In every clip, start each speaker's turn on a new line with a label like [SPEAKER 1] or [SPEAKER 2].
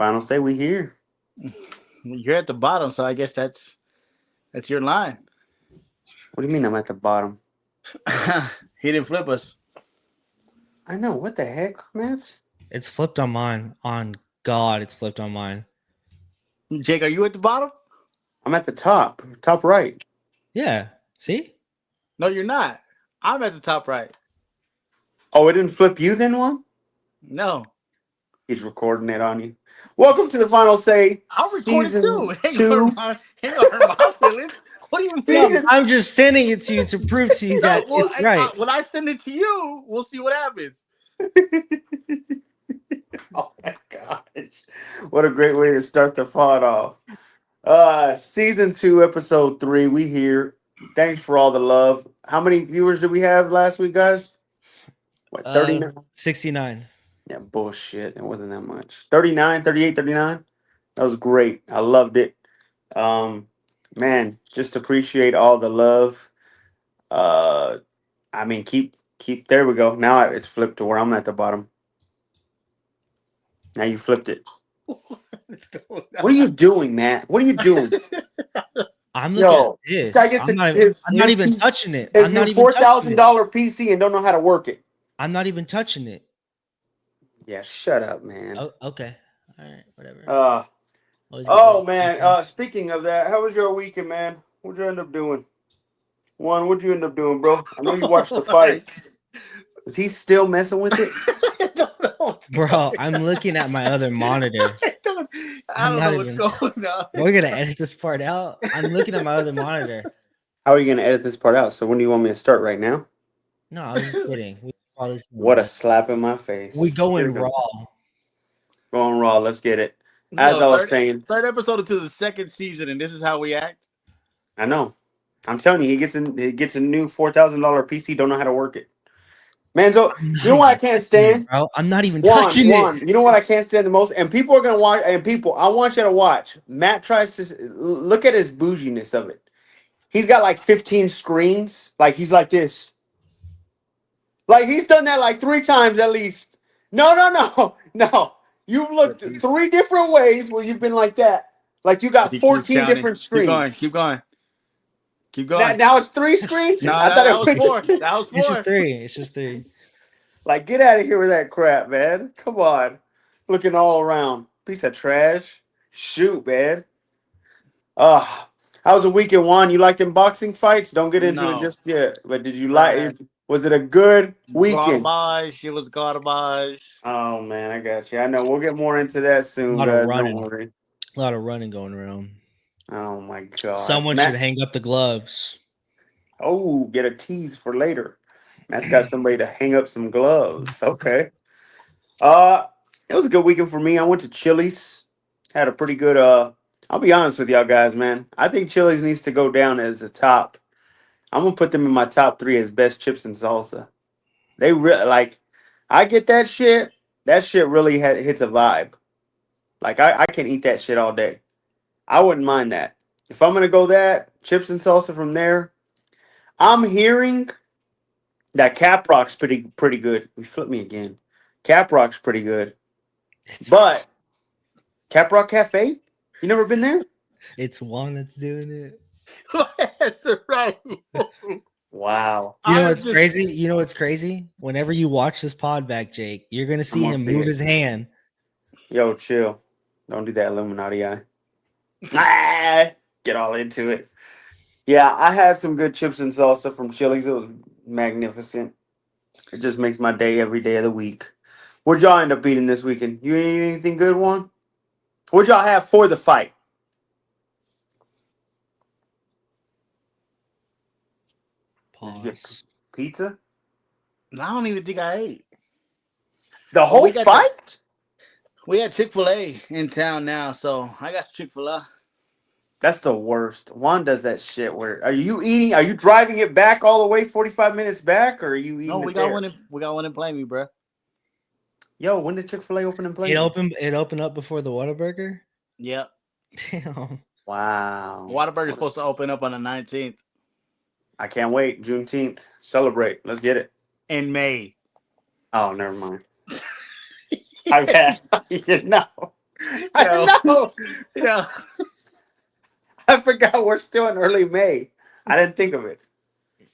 [SPEAKER 1] Final say we here.
[SPEAKER 2] You're at the bottom, so I guess that's your line.
[SPEAKER 1] What do you mean I'm at the bottom?
[SPEAKER 2] He didn't flip us.
[SPEAKER 1] I know. What the heck, Matt?
[SPEAKER 3] It's flipped on mine. On God, it's flipped on mine.
[SPEAKER 2] Jake, are you at the bottom?
[SPEAKER 1] I'm at the top. Top right.
[SPEAKER 3] Yeah. See?
[SPEAKER 2] No, you're not. I'm at the top right.
[SPEAKER 1] Oh, it didn't flip you then, one?
[SPEAKER 2] No.
[SPEAKER 1] He's recording it on you. Welcome to the Final Say.
[SPEAKER 2] I'll record it too.
[SPEAKER 1] Season 2.
[SPEAKER 2] Hang on, hurt my feelings. What do you mean?
[SPEAKER 1] Season-
[SPEAKER 3] I'm just sending it to you to prove to you that
[SPEAKER 2] well,
[SPEAKER 3] it's right.
[SPEAKER 2] when I send it to you, we'll see what happens.
[SPEAKER 1] Oh my gosh. What a great way to start the pod off. Season 2, episode 3. We here. Thanks for all the love. How many viewers did we have last week, guys? What, 39?
[SPEAKER 3] 69.
[SPEAKER 1] Yeah, bullshit. It wasn't that much. 39, 38, 39. That was great. I loved it. Man, just appreciate all the love. I mean, keep. There we go. Now it's flipped to where I'm at the bottom. Now you flipped it. What are you doing, Matt? What are you doing?
[SPEAKER 3] I'm looking at this.
[SPEAKER 1] This guy gets
[SPEAKER 3] I'm not even touching it.
[SPEAKER 1] His
[SPEAKER 3] I'm not
[SPEAKER 1] new
[SPEAKER 3] even touching it.
[SPEAKER 1] $4,000 PC and don't know how to work it.
[SPEAKER 3] I'm not even touching it.
[SPEAKER 1] Yeah, shut up, man.
[SPEAKER 3] Oh, okay. All right, whatever.
[SPEAKER 1] Man. Speaking of that, how was your weekend, man? What'd you end up doing? What'd you end up doing, bro? I know you watched the fight. Is he still messing with it?
[SPEAKER 2] I don't know.
[SPEAKER 3] Bro, I'm looking at my other monitor.
[SPEAKER 2] I don't know what's going on.
[SPEAKER 3] We're gonna edit this part out. I'm looking at my other monitor.
[SPEAKER 1] How are you gonna edit this part out? So when do you want me to start? Right now?
[SPEAKER 3] No, I was just kidding.
[SPEAKER 1] What a slap in my face.
[SPEAKER 3] We going raw.
[SPEAKER 1] Going raw. Let's get it. As I was saying,
[SPEAKER 2] third episode into the second season, and this is how we act.
[SPEAKER 1] I know. I'm telling you, he gets a new $4,000 PC. Don't know how to work it. Man, so you know what I can't stand?
[SPEAKER 3] Bro, I'm not even touching it.
[SPEAKER 1] You know what I can't stand the most? And people are gonna watch. And people, I want you to watch. Matt tries to look at his bouginess of it. He's got like 15 screens. Like he's like this. Like he's done that like 3 times at least. No. You've looked 3 different ways where you've been like that. Like you got 14 different screens.
[SPEAKER 2] Keep going.
[SPEAKER 1] Now it's 3 screens?
[SPEAKER 2] No,
[SPEAKER 1] I thought it was
[SPEAKER 2] 4. That was 4.
[SPEAKER 3] It's just 3.
[SPEAKER 1] Like, get out of here with that crap, man. Come on. Looking all around. Piece of trash. Shoot, man. How was the weekend, Juan? You like them boxing fights? Don't get into it just yet. But did you like it? Was it a good weekend?
[SPEAKER 2] Garbage. It was garbage.
[SPEAKER 1] Oh, man, I got you. I know. We'll get more into that soon, guys. Don't worry.
[SPEAKER 3] A lot of running going around.
[SPEAKER 1] Oh, my God.
[SPEAKER 3] Someone should hang up the gloves.
[SPEAKER 1] Oh, get a tease for later. Matt's got somebody to hang up some gloves. Okay. It was a good weekend for me. I went to Chili's. Had a pretty good I'll be honest with y'all guys, man. I think Chili's needs to go down as a top. I'm gonna put them in my top 3 as best chips and salsa. They really I get that shit. That shit really hits a vibe. Like I can eat that shit all day. I wouldn't mind that. If I'm gonna go that chips and salsa from there, I'm hearing that Cap Rock's pretty good. We flip me again. Cap Rock's pretty good. But Cap Rock Cafe? You never been there?
[SPEAKER 3] It's Juan that's doing it.
[SPEAKER 2] That's right.
[SPEAKER 1] Wow.
[SPEAKER 3] You know what's crazy? You know what's crazy? Whenever you watch this pod back, Jake, you're gonna see him move his hand.
[SPEAKER 1] Yo, chill. Don't do that Illuminati eye. Get all into it. Yeah, I had some good chips and salsa from Chili's. It was magnificent. It just makes my day every day of the week. What'd y'all end up eating this weekend? You eat anything good, Juan? What'd y'all have for the fight?
[SPEAKER 3] Pause.
[SPEAKER 1] Pizza?
[SPEAKER 2] I don't even think I ate.
[SPEAKER 1] The whole fight?
[SPEAKER 2] We had Chick-fil-A in town now, so I got Chick-fil-A.
[SPEAKER 1] That's the worst. Juan does that shit where are you driving it back all the way 45 minutes back, or are you eating
[SPEAKER 2] No, we got one in Plainview, bro.
[SPEAKER 1] Yo, when did Chick-fil-A open in Plainview?
[SPEAKER 3] It opened up before the Whataburger?
[SPEAKER 2] Yep.
[SPEAKER 3] Damn.
[SPEAKER 1] Wow.
[SPEAKER 2] Whataburger's supposed to open up on the 19th.
[SPEAKER 1] I can't wait. Juneteenth. Celebrate. Let's get it.
[SPEAKER 2] In May.
[SPEAKER 1] Oh, never mind. I've had I know.
[SPEAKER 2] Yeah.
[SPEAKER 1] I forgot we're still in early May. I didn't think of it.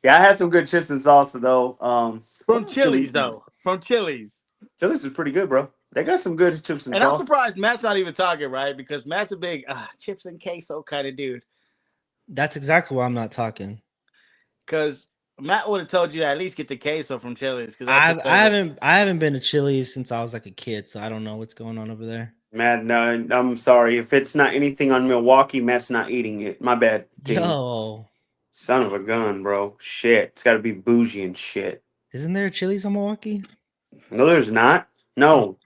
[SPEAKER 1] Yeah, I had some good chips and salsa though. What
[SPEAKER 2] From
[SPEAKER 1] else did we
[SPEAKER 2] Chili's,
[SPEAKER 1] eat?
[SPEAKER 2] though. From Chili's.
[SPEAKER 1] Chili's is pretty good, bro. They got some good chips and
[SPEAKER 2] And I'm
[SPEAKER 1] salsa.
[SPEAKER 2] surprised Matt's not even talking, right? Because Matt's a big chips and queso kind of dude.
[SPEAKER 3] That's exactly why I'm not talking.
[SPEAKER 2] Because Matt would have told you to at least get the queso from Chili's. Because that's his
[SPEAKER 3] I
[SPEAKER 2] favorite.
[SPEAKER 3] haven't been to Chili's since I was like a kid, so I don't know what's going on over there.
[SPEAKER 1] Matt, no, I'm sorry. If it's not anything on Milwaukee, Matt's not eating it. My bad, team.
[SPEAKER 3] Yo,
[SPEAKER 1] Son of a gun, bro. Shit. It's got to be bougie and shit.
[SPEAKER 3] isn't there a Chili's on Milwaukee?
[SPEAKER 1] No, there's not.
[SPEAKER 3] Oh,
[SPEAKER 1] No.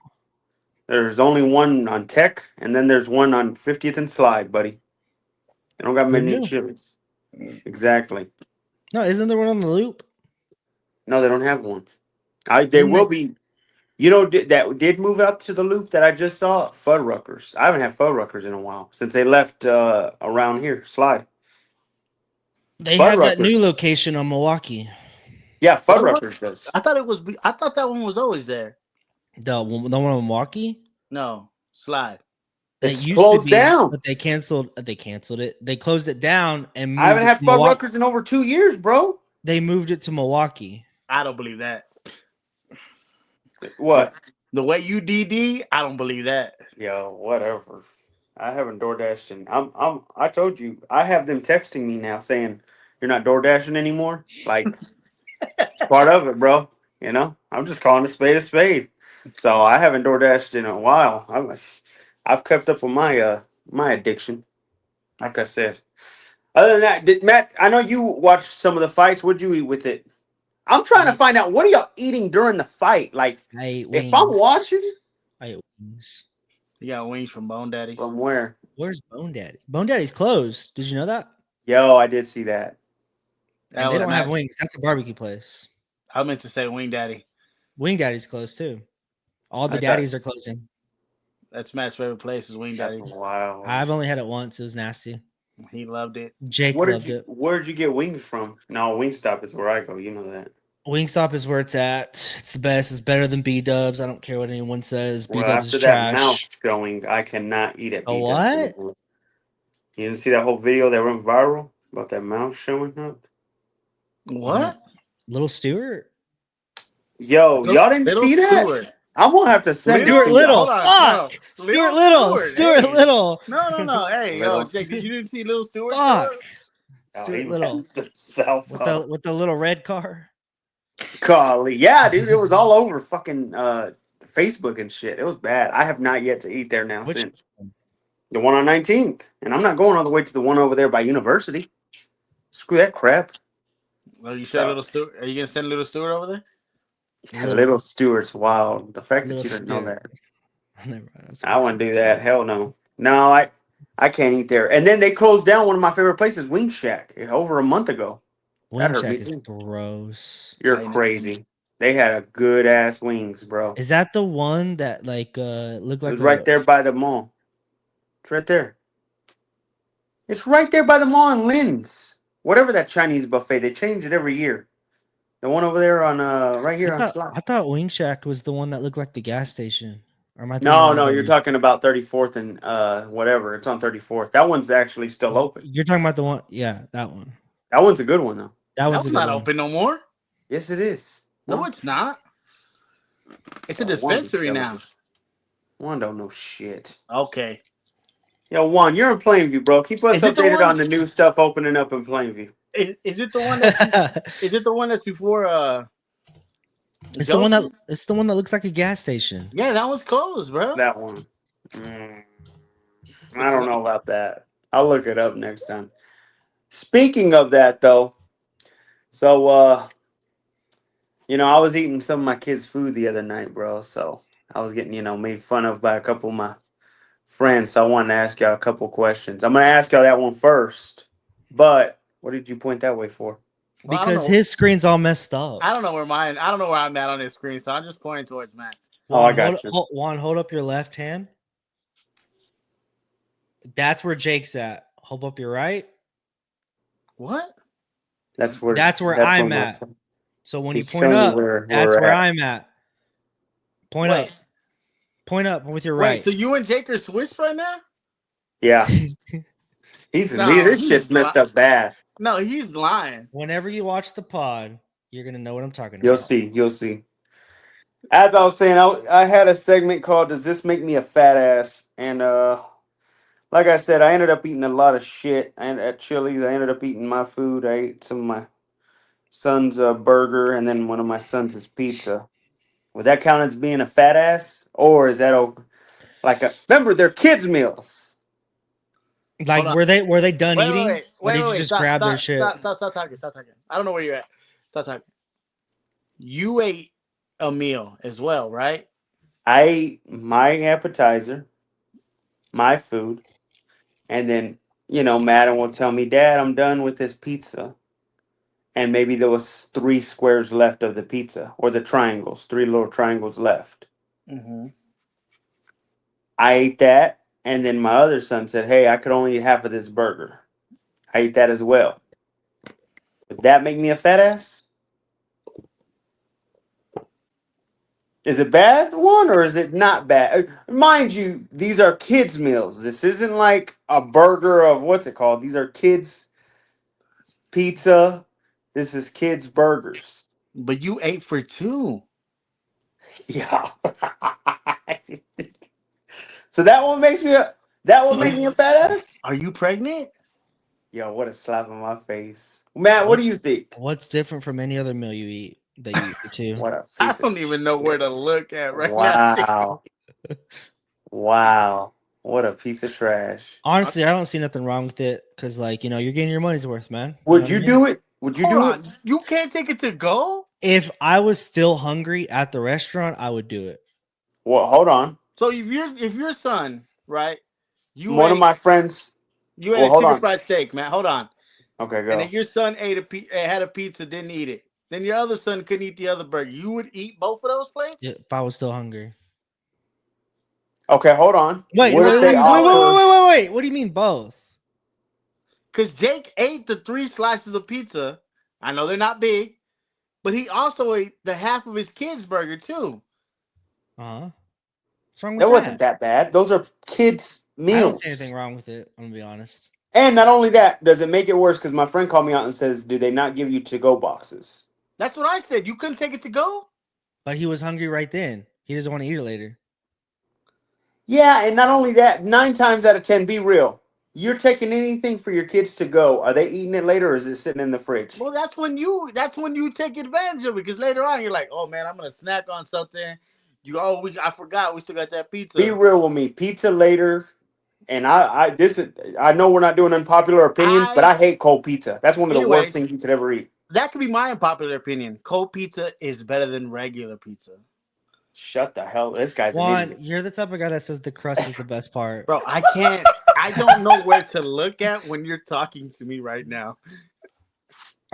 [SPEAKER 1] There's only one on Tech, and then there's one on 50th and Slide, buddy. They don't got
[SPEAKER 3] who
[SPEAKER 1] many
[SPEAKER 3] knew?
[SPEAKER 1] Chili's. Exactly.
[SPEAKER 3] No, isn't there one on the Loop?
[SPEAKER 1] No, they don't have one. They
[SPEAKER 3] Isn't
[SPEAKER 1] will
[SPEAKER 3] there-
[SPEAKER 1] be. You know that did move out to the Loop that I just saw? Fuddruckers. I haven't had Fuddruckers in a while since they left around here. Slide.
[SPEAKER 3] They have that
[SPEAKER 1] Fuddruckers.
[SPEAKER 3] new location on Milwaukee.
[SPEAKER 1] Yeah, Fuddruckers does.
[SPEAKER 2] I thought it was. I thought that one was always there.
[SPEAKER 3] The one on Milwaukee?
[SPEAKER 2] No, Slide.
[SPEAKER 3] That
[SPEAKER 1] It's
[SPEAKER 3] used
[SPEAKER 1] closed
[SPEAKER 3] to be,
[SPEAKER 1] down.
[SPEAKER 3] but they canceled it. They closed it down and moved
[SPEAKER 1] I haven't
[SPEAKER 3] it
[SPEAKER 1] had
[SPEAKER 3] to Milwaukee.
[SPEAKER 1] Fuddruckers in over 2 years, bro.
[SPEAKER 3] They moved it to Milwaukee.
[SPEAKER 2] I don't believe that.
[SPEAKER 1] What?
[SPEAKER 2] The way you DD, I don't believe that.
[SPEAKER 1] Yo, whatever. I haven't door dashed and I told you, I have them texting me now saying you're not door dashing anymore. Like it's part of it, bro. You know? I'm just calling a spade a spade. So I haven't door dashed in a while. I've kept up with my addiction. Like I said. Other than that, Matt, I know you watched some of the fights. What'd you eat with it? I'm trying to find out what are y'all eating during the fight? Like
[SPEAKER 3] I ate wings.
[SPEAKER 1] if I'm watching
[SPEAKER 3] I ate wings.
[SPEAKER 2] You got wings from Bone Daddy's.
[SPEAKER 1] from where?
[SPEAKER 3] Where's Bone Daddy? Bone Daddy's closed. Did you know that?
[SPEAKER 1] Yo, I did see that.
[SPEAKER 2] That
[SPEAKER 3] And they
[SPEAKER 2] was
[SPEAKER 3] don't have
[SPEAKER 2] Matt.
[SPEAKER 3] wings. That's a barbecue place.
[SPEAKER 2] I meant to say Wing Daddy.
[SPEAKER 3] Wing Daddy's closed too. All the
[SPEAKER 1] I thought-
[SPEAKER 3] daddies are closing.
[SPEAKER 2] That's Matt's favorite place is Wing
[SPEAKER 1] That's
[SPEAKER 2] Daddy's.
[SPEAKER 1] wild.
[SPEAKER 3] I've only had it once. It was nasty.
[SPEAKER 2] He loved it.
[SPEAKER 3] Jake
[SPEAKER 1] Where
[SPEAKER 3] loved
[SPEAKER 1] did you
[SPEAKER 3] it.
[SPEAKER 1] where'd you get wings from? No, Wingstop is where I go. You know that.
[SPEAKER 3] Wingstop is where it's at. It's the best. It's better than B Dubs. I don't care what anyone says. B
[SPEAKER 1] Well,
[SPEAKER 3] Dubs
[SPEAKER 1] after
[SPEAKER 3] is
[SPEAKER 1] that mouth
[SPEAKER 3] trash.
[SPEAKER 1] showing, I cannot eat at
[SPEAKER 3] A
[SPEAKER 1] B-Dubs
[SPEAKER 3] what?
[SPEAKER 1] anymore. You didn't see that whole video that went viral about that mouth showing up?
[SPEAKER 2] What?
[SPEAKER 3] Little Stewart.
[SPEAKER 1] Yo, y'all didn't
[SPEAKER 2] Little
[SPEAKER 1] see that?
[SPEAKER 2] Stewart.
[SPEAKER 1] I'm gonna have to send it
[SPEAKER 3] Stuart
[SPEAKER 1] to y'all.
[SPEAKER 3] Little.
[SPEAKER 2] Hold on,
[SPEAKER 3] Fuck.
[SPEAKER 2] no.
[SPEAKER 3] Stuart Little.
[SPEAKER 2] Stewart,
[SPEAKER 3] Stuart
[SPEAKER 2] hey.
[SPEAKER 3] Little.
[SPEAKER 2] No. Hey, yo,
[SPEAKER 1] Little
[SPEAKER 2] Jake, you didn't see Little Stewart?
[SPEAKER 3] Fuck.
[SPEAKER 1] Oh,
[SPEAKER 3] Stuart
[SPEAKER 1] he
[SPEAKER 3] Little.
[SPEAKER 1] messed himself up.
[SPEAKER 3] With the little red car.
[SPEAKER 1] Golly. Yeah, dude, it was all over fucking Facebook and shit. It was bad. I have not yet to eat there now
[SPEAKER 3] Which
[SPEAKER 1] since. The one on 19th. And I'm not going all the way to the one over there by University. Screw that crap.
[SPEAKER 2] Well, you said Little Stewart. Are you gonna send Little Stewart over there?
[SPEAKER 1] Little Stewart's wild. The fact that
[SPEAKER 3] Little
[SPEAKER 1] you didn't know
[SPEAKER 3] Stewart.
[SPEAKER 1] that.
[SPEAKER 3] Never mind. That's
[SPEAKER 1] I wouldn't do that. Hell no. No, I can't eat there. And then they closed down one of my favorite places, Wing Shack, over a month ago. That
[SPEAKER 3] Wing
[SPEAKER 1] hurt
[SPEAKER 3] Shack
[SPEAKER 1] me
[SPEAKER 3] is
[SPEAKER 1] too.
[SPEAKER 3] gross.
[SPEAKER 1] You're
[SPEAKER 2] I know.
[SPEAKER 1] crazy. They had a good ass wings, bro.
[SPEAKER 3] Is that the one that like looked
[SPEAKER 1] It
[SPEAKER 3] like
[SPEAKER 1] was right there by the mall. It's right there. It's right there by the mall in Lynn's. Whatever that Chinese buffet, they change it every year. The one over there on right here on Slide.
[SPEAKER 3] I thought Wing Shack was the one that looked like the gas station. Or am I thinking
[SPEAKER 1] No,
[SPEAKER 3] of
[SPEAKER 1] no,
[SPEAKER 3] another
[SPEAKER 1] you're
[SPEAKER 3] one?
[SPEAKER 1] talking about 34th and whatever. It's on 34th. That one's actually still open.
[SPEAKER 3] You're talking about the one, yeah, that one.
[SPEAKER 1] That one's a good one though.
[SPEAKER 3] That
[SPEAKER 2] That
[SPEAKER 3] one's
[SPEAKER 2] one's
[SPEAKER 3] a good
[SPEAKER 2] not
[SPEAKER 3] one.
[SPEAKER 2] open no more.
[SPEAKER 1] Yes, it is.
[SPEAKER 2] No, it's not. It's a
[SPEAKER 1] One
[SPEAKER 2] dispensary
[SPEAKER 1] don't-
[SPEAKER 2] now.
[SPEAKER 1] One don't know shit.
[SPEAKER 2] Okay.
[SPEAKER 1] Yo, Juan, you're in Plainview, bro. Keep us
[SPEAKER 2] Is it the
[SPEAKER 1] updated
[SPEAKER 2] one-
[SPEAKER 1] on the new stuff opening up in Plainview.
[SPEAKER 2] Is it the one that is it the one that's before
[SPEAKER 3] It's the one that
[SPEAKER 2] Joe's?
[SPEAKER 3] it's the one that looks like a gas station.
[SPEAKER 2] Yeah, that one's closed, bro.
[SPEAKER 1] That one. I don't know about that. I'll look it up next time. Speaking of that, though, so I was eating some of my kids' food the other night, bro. So I was getting, made fun of by a couple of my friends. So I wanted to ask y'all a couple questions. I'm gonna ask y'all that one first. But what did you point that way for?
[SPEAKER 2] Well, I don't
[SPEAKER 3] Because
[SPEAKER 2] know.
[SPEAKER 3] his screen's all messed up.
[SPEAKER 2] I don't know where I'm at on this screen, so I'm just pointing towards Matt.
[SPEAKER 1] Oh, I got you.
[SPEAKER 3] Juan, hold up your left hand. That's where Jake's at. Hold up your right.
[SPEAKER 2] What?
[SPEAKER 1] That's where
[SPEAKER 3] I'm
[SPEAKER 1] Matt's
[SPEAKER 3] at. So when
[SPEAKER 1] He's
[SPEAKER 3] you point
[SPEAKER 1] showing you
[SPEAKER 3] up,
[SPEAKER 1] where
[SPEAKER 3] that's
[SPEAKER 1] we're
[SPEAKER 3] where
[SPEAKER 1] at.
[SPEAKER 3] I'm at. Point
[SPEAKER 2] Wait.
[SPEAKER 3] up. Point up with your
[SPEAKER 2] Wait,
[SPEAKER 3] right.
[SPEAKER 2] so you and Jake are switched right now?
[SPEAKER 1] Yeah,
[SPEAKER 2] No,
[SPEAKER 1] this shit's messed up bad.
[SPEAKER 2] No, he's lying.
[SPEAKER 3] Whenever you watch the pod, you're gonna know what I'm talking
[SPEAKER 1] You'll
[SPEAKER 3] about.
[SPEAKER 1] see. You'll see. As I was saying, I had a segment called "Does This Make Me a Fat Ass?" And like I said, I ended up eating a lot of shit. And at Chili's, I ended up eating my food. I ate some of my son's burger, and then one of my son's pizza. Would that count as being a fat ass, or is that like a? Remember, they're kids' meals.
[SPEAKER 3] Like,
[SPEAKER 2] Hold on.
[SPEAKER 3] were they done eating, or did you
[SPEAKER 2] Wait.
[SPEAKER 3] just grab their shit?
[SPEAKER 2] Stop talking. Stop talking. I don't know where you're at. Stop talking. You ate a meal as well, right?
[SPEAKER 1] I ate my appetizer, my food, and then Madden will tell me, "Dad, I'm done with this pizza." And maybe there was 3 squares left of the pizza, or the triangles, 3 little triangles left.
[SPEAKER 2] Mm-hmm.
[SPEAKER 1] I ate that, and then my other son said, "Hey, I could only eat half of this burger." I ate that as well. Would that make me a fat ass? Is it bad one or is it not bad? Mind you, these are kids' meals. This isn't like a burger of what's it called? These are kids' pizza. This is kids' burgers.
[SPEAKER 2] But you ate for two.
[SPEAKER 1] Yeah. So that one makes me a fat ass?
[SPEAKER 2] Are you pregnant?
[SPEAKER 1] Yo, what a slap in my face. Matt, what do you think?
[SPEAKER 3] What's different from any other meal you eat that you eat for two?
[SPEAKER 1] What a
[SPEAKER 2] I
[SPEAKER 1] piece of
[SPEAKER 2] don't even know where
[SPEAKER 1] shit.
[SPEAKER 2] to look at right now.
[SPEAKER 1] Wow. Wow. What a piece of trash.
[SPEAKER 3] Honestly, I don't see nothing wrong with it because, like, you're getting your money's worth, man. You know
[SPEAKER 1] Would
[SPEAKER 3] what I
[SPEAKER 1] you
[SPEAKER 3] mean?
[SPEAKER 1] do it? Would you
[SPEAKER 2] Hold
[SPEAKER 1] do it?
[SPEAKER 2] on. You can't take it to go?
[SPEAKER 3] If I was still hungry at the restaurant, I would do it.
[SPEAKER 1] Well, hold on.
[SPEAKER 2] So if your son, right, you
[SPEAKER 1] One of
[SPEAKER 2] ate
[SPEAKER 1] my friends.
[SPEAKER 2] you ate
[SPEAKER 1] Well,
[SPEAKER 2] a
[SPEAKER 1] hold
[SPEAKER 2] chicken
[SPEAKER 1] on.
[SPEAKER 2] fried steak, man. Hold on.
[SPEAKER 1] Okay,
[SPEAKER 2] And then
[SPEAKER 1] go.
[SPEAKER 2] your son had a pizza, didn't eat it. Then your other son couldn't eat the other burger. You would eat both of those plates?
[SPEAKER 3] If I was still hungry.
[SPEAKER 1] Okay, hold on.
[SPEAKER 3] Wait,
[SPEAKER 1] What
[SPEAKER 3] wait,
[SPEAKER 1] if
[SPEAKER 3] wait,
[SPEAKER 1] they
[SPEAKER 3] wait, wait,
[SPEAKER 1] offer?
[SPEAKER 3] wait, wait, wait. What do you mean both?
[SPEAKER 2] Because Jake ate the 3 slices of pizza. I know they're not big, but he also ate the half of his kid's burger too.
[SPEAKER 3] Uh-huh. What's wrong with
[SPEAKER 1] That wasn't
[SPEAKER 3] that?
[SPEAKER 1] that bad. Those are kids'
[SPEAKER 3] I don't see anything
[SPEAKER 1] meals.
[SPEAKER 3] wrong with it. I'm gonna be honest.
[SPEAKER 1] And not only that, does it make it worse? Because my friend called me out and says, "Do they not give you to-go boxes?"
[SPEAKER 2] That's what I said. You couldn't take it to go?
[SPEAKER 3] But he was hungry right then. He doesn't want to eat it later.
[SPEAKER 1] Yeah, and not only that, 9 times out of 10, be real. You're taking anything for your kids to go. Are they eating it later, or is it sitting in the fridge?
[SPEAKER 2] Well, that's when you take advantage of it because later on you're like, oh man, I'm gonna snack on something. I forgot we still got that
[SPEAKER 1] Be
[SPEAKER 2] pizza.
[SPEAKER 1] real with me. Pizza later, and I know we're not doing unpopular opinions, but I hate cold pizza. That's one of the worst
[SPEAKER 2] Anyways,
[SPEAKER 1] things you could ever eat.
[SPEAKER 2] that could be my unpopular opinion. Cold pizza is better than regular pizza.
[SPEAKER 1] Shut the hell! This guy's an
[SPEAKER 3] Juan,
[SPEAKER 1] idiot.
[SPEAKER 3] you're the type of guy that says the crust is the best part.
[SPEAKER 2] Bro, I don't know where to look at when you're talking to me right now.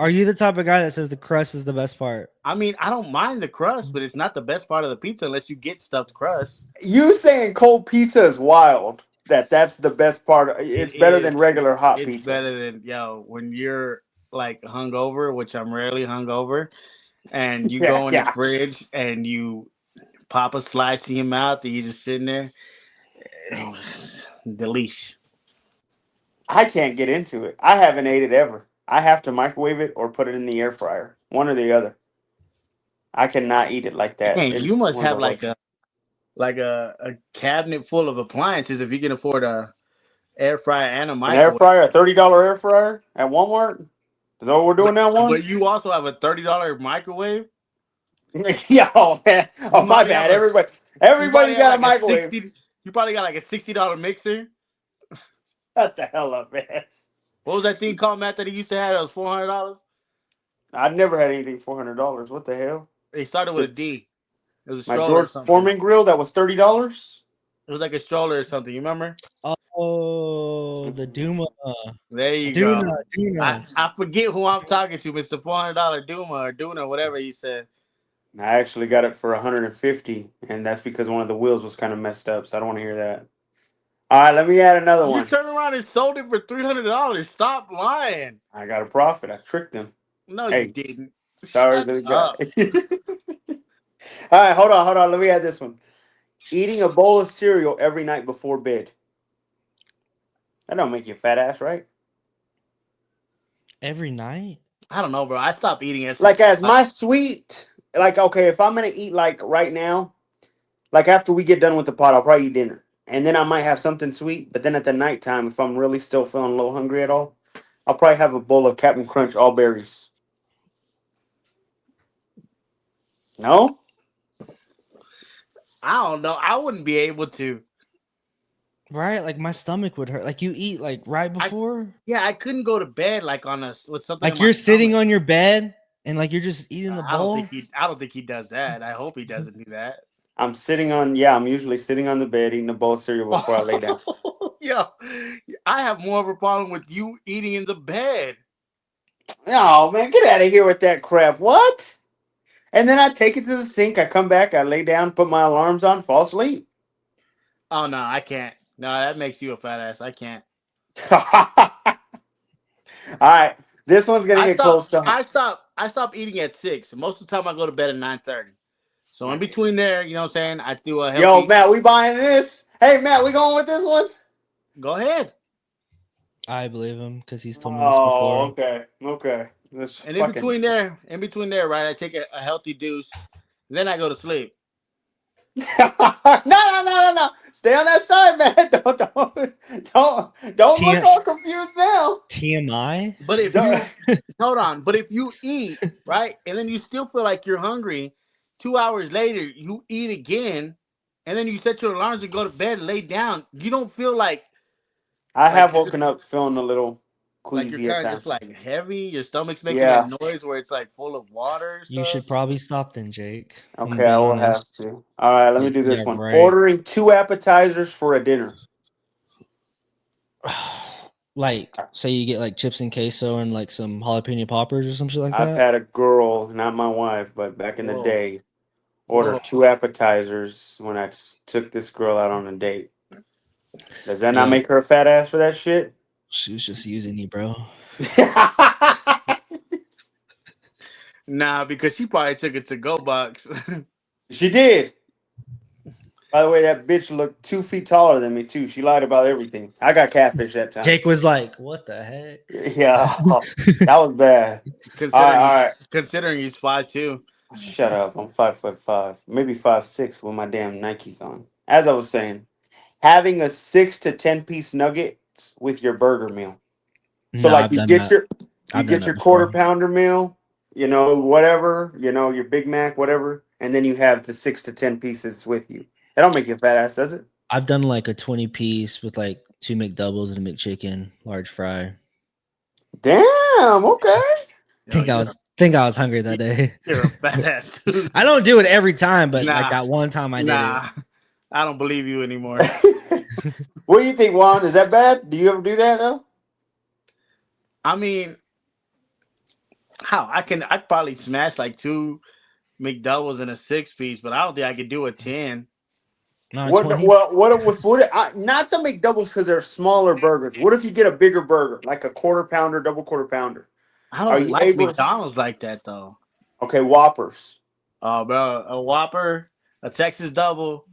[SPEAKER 3] Are you the type of guy that says the crust is the best part?
[SPEAKER 2] I mean, I don't mind the crust, but it's not the best part of the pizza unless you get stuffed crust.
[SPEAKER 1] You saying cold pizza is wild. That's the best part. It's
[SPEAKER 2] It
[SPEAKER 1] better
[SPEAKER 2] is.
[SPEAKER 1] than regular hot
[SPEAKER 2] It's
[SPEAKER 1] pizza.
[SPEAKER 2] better than when you're like hungover, which I'm rarely hungover, and you
[SPEAKER 1] Yeah,
[SPEAKER 2] go in the
[SPEAKER 1] yeah.
[SPEAKER 2] fridge and you pop a slice in your mouth and you just sitting there. Delish.
[SPEAKER 1] I can't get into it. I haven't ate it ever. I have to microwave it or put it in the air fryer. One or the other. I cannot eat it like that.
[SPEAKER 2] Dang, you
[SPEAKER 1] It's
[SPEAKER 2] must
[SPEAKER 1] one of the
[SPEAKER 2] have
[SPEAKER 1] worst.
[SPEAKER 2] a cabinet full of appliances if you can afford a air fryer and a
[SPEAKER 1] An air
[SPEAKER 2] microwave.
[SPEAKER 1] fryer, a $30 air fryer at Walmart. Is that what we're doing now,
[SPEAKER 2] But
[SPEAKER 1] one?
[SPEAKER 2] you also have a $30 microwave.
[SPEAKER 1] Yo, man.
[SPEAKER 2] You
[SPEAKER 1] Oh, my
[SPEAKER 2] probably have
[SPEAKER 1] bad.
[SPEAKER 2] a you probably
[SPEAKER 1] Everybody's
[SPEAKER 2] have
[SPEAKER 1] got a
[SPEAKER 2] like a
[SPEAKER 1] microwave.
[SPEAKER 2] 60. You probably got like a $60 mixer.
[SPEAKER 1] Shut the hell up, man.
[SPEAKER 2] What was that thing called, Matt, that he used to have? That was $400.
[SPEAKER 1] I've never had anything $400. What the hell?
[SPEAKER 2] It started with a
[SPEAKER 1] It's
[SPEAKER 2] D. It was a
[SPEAKER 1] my
[SPEAKER 2] stroller or
[SPEAKER 1] George
[SPEAKER 2] something.
[SPEAKER 1] Foreman grill that was $30.
[SPEAKER 2] It was like a stroller or something. You remember?
[SPEAKER 3] Oh, the Duma.
[SPEAKER 2] There you
[SPEAKER 3] Duna,
[SPEAKER 2] go.
[SPEAKER 3] Duna.
[SPEAKER 2] I forget who I'm talking to, Mr. $400 Duma or Duna, whatever he said.
[SPEAKER 1] I actually got it for 150, and that's because one of the wheels was kind of messed up. So I don't want to hear that. All right, let me add another
[SPEAKER 2] You
[SPEAKER 1] one.
[SPEAKER 2] turned around and sold it for $300. Stop lying.
[SPEAKER 1] I got a profit. I tricked him.
[SPEAKER 2] No, you
[SPEAKER 1] Hey,
[SPEAKER 2] didn't.
[SPEAKER 1] sorry
[SPEAKER 2] Shut
[SPEAKER 1] to the
[SPEAKER 2] up.
[SPEAKER 1] guy. All right, hold on. Let me add this one. eating a bowl of cereal every night before bed. That don't make you a fat ass, right?
[SPEAKER 3] Every night?
[SPEAKER 2] I don't know, bro. I stopped eating at
[SPEAKER 1] Like
[SPEAKER 2] 6
[SPEAKER 1] as
[SPEAKER 2] o'clock.
[SPEAKER 1] my sweet, like okay, if I'm gonna eat like right now, like after we get done with the pot, I'll probably eat dinner, and then I might have something sweet. But then at the nighttime, if I'm really still feeling a little hungry at all, I'll probably have a bowl of Captain Crunch all berries. No,
[SPEAKER 2] I don't know. I wouldn't be able to.
[SPEAKER 3] Right? Like my stomach would hurt. Like you eat like right
[SPEAKER 2] I
[SPEAKER 3] before?
[SPEAKER 2] Yeah, I couldn't go to bed like on a with something in
[SPEAKER 3] Like
[SPEAKER 2] my
[SPEAKER 3] you're sitting
[SPEAKER 2] stomach.
[SPEAKER 3] on your bed and like you're just eating the
[SPEAKER 2] I don't
[SPEAKER 3] bowl?
[SPEAKER 2] think he. I don't think he does that. I hope he doesn't do that.
[SPEAKER 1] I'm sitting on. Yeah, I'm usually sitting on the bed eating a bowl of cereal before I lay down.
[SPEAKER 2] Yo, I have more of a problem with you eating in the bed.
[SPEAKER 1] Oh man, get out of here with that crap. What? And then I take it to the sink. I come back. I lay down, put my alarms on, fall asleep.
[SPEAKER 2] Oh no, I can't. No, that makes you a fat ass. I can't.
[SPEAKER 1] All right, this one's gonna
[SPEAKER 2] I
[SPEAKER 1] hit
[SPEAKER 2] stop.
[SPEAKER 1] close to home.
[SPEAKER 2] I stop. I stop eating at 6. Most of the time, I go to bed at 9:30. So in between there, you know what I'm saying? I do a
[SPEAKER 1] Yo,
[SPEAKER 2] healthy.
[SPEAKER 1] Matt, we buying this? Hey, Matt, we going with this one?
[SPEAKER 2] Go ahead.
[SPEAKER 3] I believe him because he's told me this
[SPEAKER 1] Oh,
[SPEAKER 3] before.
[SPEAKER 1] okay, okay. This
[SPEAKER 2] And
[SPEAKER 1] fucking.
[SPEAKER 2] in between there, right? I take a healthy deuce. Then I go to sleep.
[SPEAKER 1] No. Stay on that side, man. Don't look
[SPEAKER 3] T-
[SPEAKER 1] all confused now.
[SPEAKER 3] TMI?
[SPEAKER 2] But if
[SPEAKER 1] Don't-
[SPEAKER 2] you hold on, but if you eat right, and then you still feel like you're hungry, 2 hours later you eat again, and then you set your alarms and go to bed and lay down. You don't feel
[SPEAKER 1] I
[SPEAKER 2] like
[SPEAKER 1] have
[SPEAKER 2] you're just
[SPEAKER 1] woken up feeling a little
[SPEAKER 2] like you're
[SPEAKER 1] queasy at
[SPEAKER 2] kind of just
[SPEAKER 1] times.
[SPEAKER 2] like heavy. Your stomach's making
[SPEAKER 1] Yeah.
[SPEAKER 2] that noise where it's like full of water or
[SPEAKER 3] You
[SPEAKER 2] stuff.
[SPEAKER 3] should probably stop then, Jake. I'm gonna
[SPEAKER 1] Okay,
[SPEAKER 3] be
[SPEAKER 1] I will have
[SPEAKER 3] honest.
[SPEAKER 1] to. All right, let me do
[SPEAKER 3] Yeah,
[SPEAKER 1] this one.
[SPEAKER 3] right.
[SPEAKER 1] Ordering 2 appetizers for a dinner.
[SPEAKER 3] Like, say you get like chips and queso and like some jalapeno poppers or some shit like
[SPEAKER 1] I've
[SPEAKER 3] that.
[SPEAKER 1] had a girl, not my wife, but back in the
[SPEAKER 2] Whoa,
[SPEAKER 1] day, order
[SPEAKER 2] whoa.
[SPEAKER 1] 2 appetizers when took this girl out on a date. Does that not
[SPEAKER 3] Yeah,
[SPEAKER 1] make her a fat ass for that shit?
[SPEAKER 3] she was just using you, bro.
[SPEAKER 2] Nah, because she probably took it to go box.
[SPEAKER 1] She did. By the way, that bitch looked 2 feet taller than me too. She lied about everything. I got catfish that time.
[SPEAKER 3] Jake was like, "What the heck?"
[SPEAKER 1] Yeah, that was bad.
[SPEAKER 2] considering
[SPEAKER 1] All
[SPEAKER 2] he's
[SPEAKER 1] right.
[SPEAKER 2] considering he's 5'2".
[SPEAKER 1] Shut up. I'm 5'5", maybe 5'6" with my damn Nikes on. As I was saying, having a 6 to 10 piece nuggets with your burger meal. So
[SPEAKER 3] No,
[SPEAKER 1] like
[SPEAKER 3] I've done that.
[SPEAKER 1] you
[SPEAKER 3] I've done
[SPEAKER 1] get
[SPEAKER 3] that
[SPEAKER 1] your quarter
[SPEAKER 3] before.
[SPEAKER 1] pounder meal, whatever, your Big Mac, whatever, and then you have the 6 to 10 pieces with you. That don't make you a fat ass, does it?
[SPEAKER 3] I've done like a 20-piece with like 2 McDoubles and a McChicken, large fry.
[SPEAKER 1] Damn. Okay.
[SPEAKER 2] Yo,
[SPEAKER 3] Think I was hungry that day.
[SPEAKER 2] you're a fat ass dude.
[SPEAKER 3] I don't do it every time, but like
[SPEAKER 2] Nah,
[SPEAKER 3] that one time I did it.
[SPEAKER 2] nah, I don't believe you anymore.
[SPEAKER 1] What do you think, Juan? Is that bad? Do you ever do that though?
[SPEAKER 2] I mean, I probably smash like 2 McDoubles and a 6-piece, but I don't think I could do a 10.
[SPEAKER 3] No,
[SPEAKER 1] What?
[SPEAKER 3] 20.
[SPEAKER 1] Well, what with food? Not the McDoubles because they're smaller burgers. What if you get a bigger burger, like a quarter pounder, double quarter pounder?
[SPEAKER 2] I
[SPEAKER 1] Are
[SPEAKER 2] don't
[SPEAKER 1] you
[SPEAKER 2] like
[SPEAKER 1] able to?
[SPEAKER 2] McDonald's like that though.
[SPEAKER 1] Okay, Whoppers.
[SPEAKER 2] Oh, bro, a Whopper, a Texas double,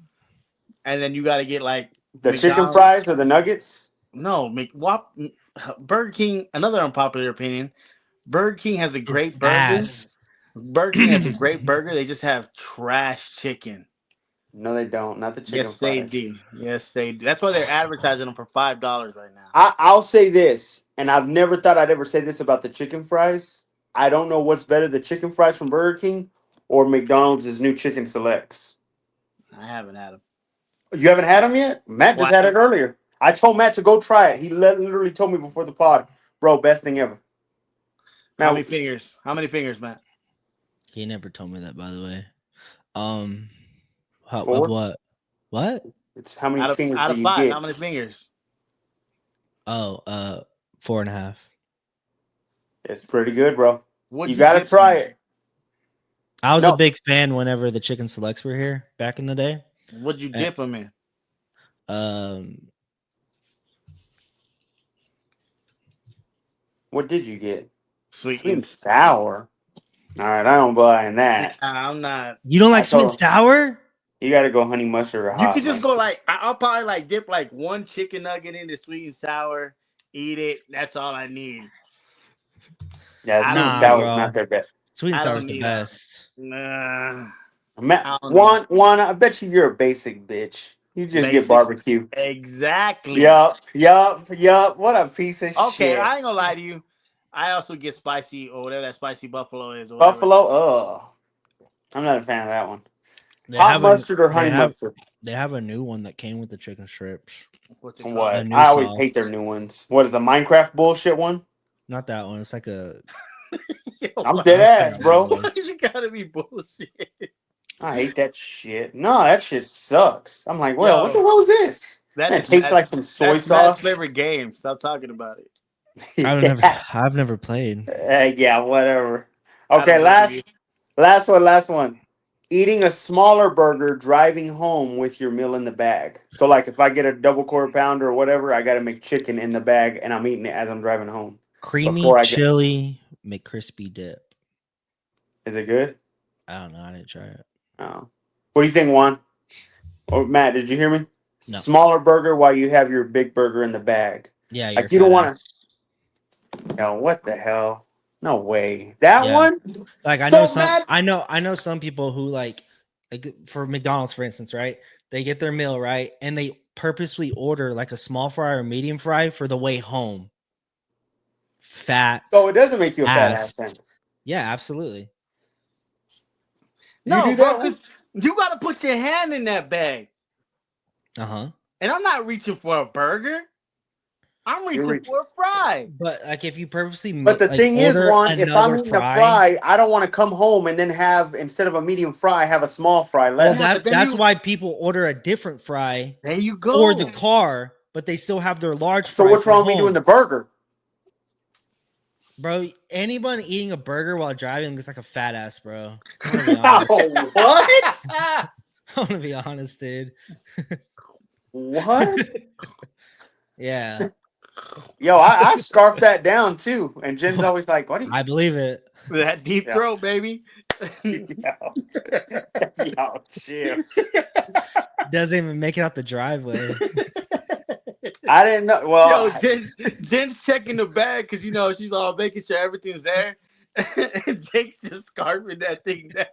[SPEAKER 2] and then you got to get like
[SPEAKER 1] The chicken
[SPEAKER 2] McDonald's.
[SPEAKER 1] fries or the nuggets?
[SPEAKER 2] No, Burger King. Another unpopular opinion. Burger King has a
[SPEAKER 3] It's
[SPEAKER 2] great burger.
[SPEAKER 3] ass.
[SPEAKER 2] Burger King has a great burger. They just have trash chicken.
[SPEAKER 1] No, they don't. Not the chicken
[SPEAKER 2] Yes, they
[SPEAKER 1] fries.
[SPEAKER 2] do. Yes, they do. That's why they're advertising them for $5 right now.
[SPEAKER 1] I'll say this, and I've never thought I'd ever say this about the chicken fries. I don't know what's better, the chicken fries from Burger King or McDonald's' new chicken selects.
[SPEAKER 2] I haven't had them.
[SPEAKER 1] You haven't had them yet? Matt just
[SPEAKER 2] Why?
[SPEAKER 1] had it earlier. I told Matt to go try it. He literally told me before the pod, bro, best thing ever.
[SPEAKER 2] How many
[SPEAKER 1] Matt,
[SPEAKER 2] fingers? How many fingers, Matt?
[SPEAKER 3] He never told me that, by the way. Of
[SPEAKER 1] 4?
[SPEAKER 3] what? What?
[SPEAKER 1] It's how many
[SPEAKER 2] Out
[SPEAKER 1] fingers do
[SPEAKER 2] of
[SPEAKER 1] you
[SPEAKER 2] 5,
[SPEAKER 1] get?
[SPEAKER 2] how many fingers?
[SPEAKER 3] Oh, 4.5.
[SPEAKER 1] It's pretty good, bro.
[SPEAKER 2] What'd
[SPEAKER 1] You
[SPEAKER 2] you
[SPEAKER 1] gotta
[SPEAKER 2] dip
[SPEAKER 1] try
[SPEAKER 2] them in?
[SPEAKER 1] it.
[SPEAKER 3] I was
[SPEAKER 1] No,
[SPEAKER 3] a big fan whenever the chicken selects were here back in the day.
[SPEAKER 2] What'd you
[SPEAKER 3] And,
[SPEAKER 2] dip them in?
[SPEAKER 1] what did you get?
[SPEAKER 2] Sweet
[SPEAKER 1] Sweet
[SPEAKER 2] and
[SPEAKER 1] and sour. All right, I don't buy in that.
[SPEAKER 2] I'm not.
[SPEAKER 3] you don't
[SPEAKER 1] I
[SPEAKER 3] like sweet and
[SPEAKER 1] told him.
[SPEAKER 3] sour?
[SPEAKER 1] You got to go honey mustard or
[SPEAKER 2] You
[SPEAKER 1] hot
[SPEAKER 2] could just go
[SPEAKER 1] mustard.
[SPEAKER 2] like I'll probably like dip like one chicken nugget into sweet and sour, eat it. That's all I need.
[SPEAKER 1] Yeah,
[SPEAKER 2] I
[SPEAKER 1] sweet and
[SPEAKER 2] don't
[SPEAKER 3] Nah,
[SPEAKER 1] sour
[SPEAKER 2] need.
[SPEAKER 1] is not
[SPEAKER 3] bro.
[SPEAKER 1] that bad.
[SPEAKER 3] Sweet and
[SPEAKER 2] I
[SPEAKER 3] sour
[SPEAKER 2] don't
[SPEAKER 3] is the
[SPEAKER 2] need a.
[SPEAKER 3] best.
[SPEAKER 2] Nah.
[SPEAKER 1] Matt,
[SPEAKER 2] I don't need
[SPEAKER 1] Juan, I bet you're a basic bitch. You just get
[SPEAKER 2] basic.
[SPEAKER 1] barbecue.
[SPEAKER 2] Exactly.
[SPEAKER 1] Yup. What a piece of
[SPEAKER 2] Okay,
[SPEAKER 1] shit.
[SPEAKER 2] I ain't gonna lie to you. I also get spicy or whatever that spicy buffalo is or whatever.
[SPEAKER 1] Buffalo, I'm not a fan of that one.
[SPEAKER 3] They
[SPEAKER 1] Hot
[SPEAKER 3] have a
[SPEAKER 1] mustard or
[SPEAKER 3] they
[SPEAKER 1] honey
[SPEAKER 3] have
[SPEAKER 1] mustard?
[SPEAKER 3] they have a new one that came with the chicken strips.
[SPEAKER 2] What's it called?
[SPEAKER 3] A
[SPEAKER 1] What?
[SPEAKER 3] new
[SPEAKER 1] I always
[SPEAKER 3] sauce.
[SPEAKER 1] hate their new ones. What is the Minecraft bullshit one?
[SPEAKER 3] Not that one. It's like a
[SPEAKER 2] Yo,
[SPEAKER 1] I'm
[SPEAKER 2] why,
[SPEAKER 1] dead
[SPEAKER 3] I forget
[SPEAKER 1] ass,
[SPEAKER 3] what it
[SPEAKER 1] bro.
[SPEAKER 2] why
[SPEAKER 3] was.
[SPEAKER 2] is it gotta be bullshit?
[SPEAKER 1] I hate that shit. No, that shit sucks. I'm like, well, what the
[SPEAKER 2] Yo,
[SPEAKER 1] hell is this?
[SPEAKER 2] that
[SPEAKER 1] And it
[SPEAKER 2] is
[SPEAKER 1] tastes
[SPEAKER 2] mad.
[SPEAKER 1] like some soy
[SPEAKER 2] That's mad
[SPEAKER 1] sauce.
[SPEAKER 2] flavored game. Stop talking about it.
[SPEAKER 1] Yeah.
[SPEAKER 3] I've never played.
[SPEAKER 1] Yeah, whatever.
[SPEAKER 2] I
[SPEAKER 1] Okay,
[SPEAKER 2] don't believe you.
[SPEAKER 1] last one. Eating a smaller burger, driving home with your meal in the bag. So, like, if I get a double quarter pounder or whatever, I got to make chicken in the bag, and I'm eating it as I'm driving home.
[SPEAKER 3] Creamy
[SPEAKER 1] Before I get,
[SPEAKER 3] chili McCrispy dip.
[SPEAKER 1] is it good?
[SPEAKER 3] I don't know. I didn't try it.
[SPEAKER 1] Oh, what do you think, Juan? Or Matt? Did you hear me?
[SPEAKER 3] No.
[SPEAKER 1] Smaller burger while you have your big burger in the bag.
[SPEAKER 3] Yeah, you're
[SPEAKER 1] Like you don't
[SPEAKER 3] fat
[SPEAKER 1] want
[SPEAKER 3] ass.
[SPEAKER 1] to. No, what the hell? No way. That
[SPEAKER 3] Yeah.
[SPEAKER 1] one.
[SPEAKER 3] Like
[SPEAKER 1] So mad.
[SPEAKER 3] I know some people who like for McDonald's, for instance, right? They get their meal, right? And they purposely order like a small fry or medium fry for the way home. Fat
[SPEAKER 1] So it doesn't make you a fat ass
[SPEAKER 3] ass.
[SPEAKER 1] then.
[SPEAKER 3] Yeah, absolutely.
[SPEAKER 1] You
[SPEAKER 2] No,
[SPEAKER 1] do
[SPEAKER 2] bro,
[SPEAKER 1] that one?
[SPEAKER 2] because you gotta put your hand in that bag.
[SPEAKER 3] Uh-huh.
[SPEAKER 2] And I'm not reaching for a burger. I'm
[SPEAKER 1] You're
[SPEAKER 2] reaching
[SPEAKER 1] reaching.
[SPEAKER 2] for a fry.
[SPEAKER 3] But like if you purposely
[SPEAKER 1] But the
[SPEAKER 3] like
[SPEAKER 1] thing is,
[SPEAKER 3] order
[SPEAKER 1] Juan, if I'm
[SPEAKER 3] another
[SPEAKER 1] eating a
[SPEAKER 3] fry,
[SPEAKER 1] fry, I don't want to come home and then have instead of a medium fry, have a small fry
[SPEAKER 3] well
[SPEAKER 1] left.
[SPEAKER 2] Yeah, but then
[SPEAKER 3] that's why people order a different fry
[SPEAKER 2] there you
[SPEAKER 3] for the
[SPEAKER 2] go.
[SPEAKER 3] car, but they still have their large
[SPEAKER 1] So
[SPEAKER 3] fry
[SPEAKER 1] what's
[SPEAKER 3] for
[SPEAKER 1] wrong with me doing
[SPEAKER 3] home.
[SPEAKER 1] the burger?
[SPEAKER 3] Bro, anyone eating a burger while driving looks like a fat ass, bro. I'm gonna be honest.
[SPEAKER 1] Oh, what?
[SPEAKER 3] I'm gonna be honest, dude.
[SPEAKER 1] What?
[SPEAKER 3] Yeah,
[SPEAKER 1] Yo, I scarf that down too. And Jen's always like, "What do you?"
[SPEAKER 3] I believe it.
[SPEAKER 2] That deep
[SPEAKER 1] Yeah.
[SPEAKER 2] throat, baby.
[SPEAKER 1] Yo, chill.
[SPEAKER 3] Doesn't even make it out the driveway.
[SPEAKER 1] I didn't know. Well,
[SPEAKER 2] Yo, Jen's checking the bag because she's all making sure everything's there. And Jake's just scarfing that thing down.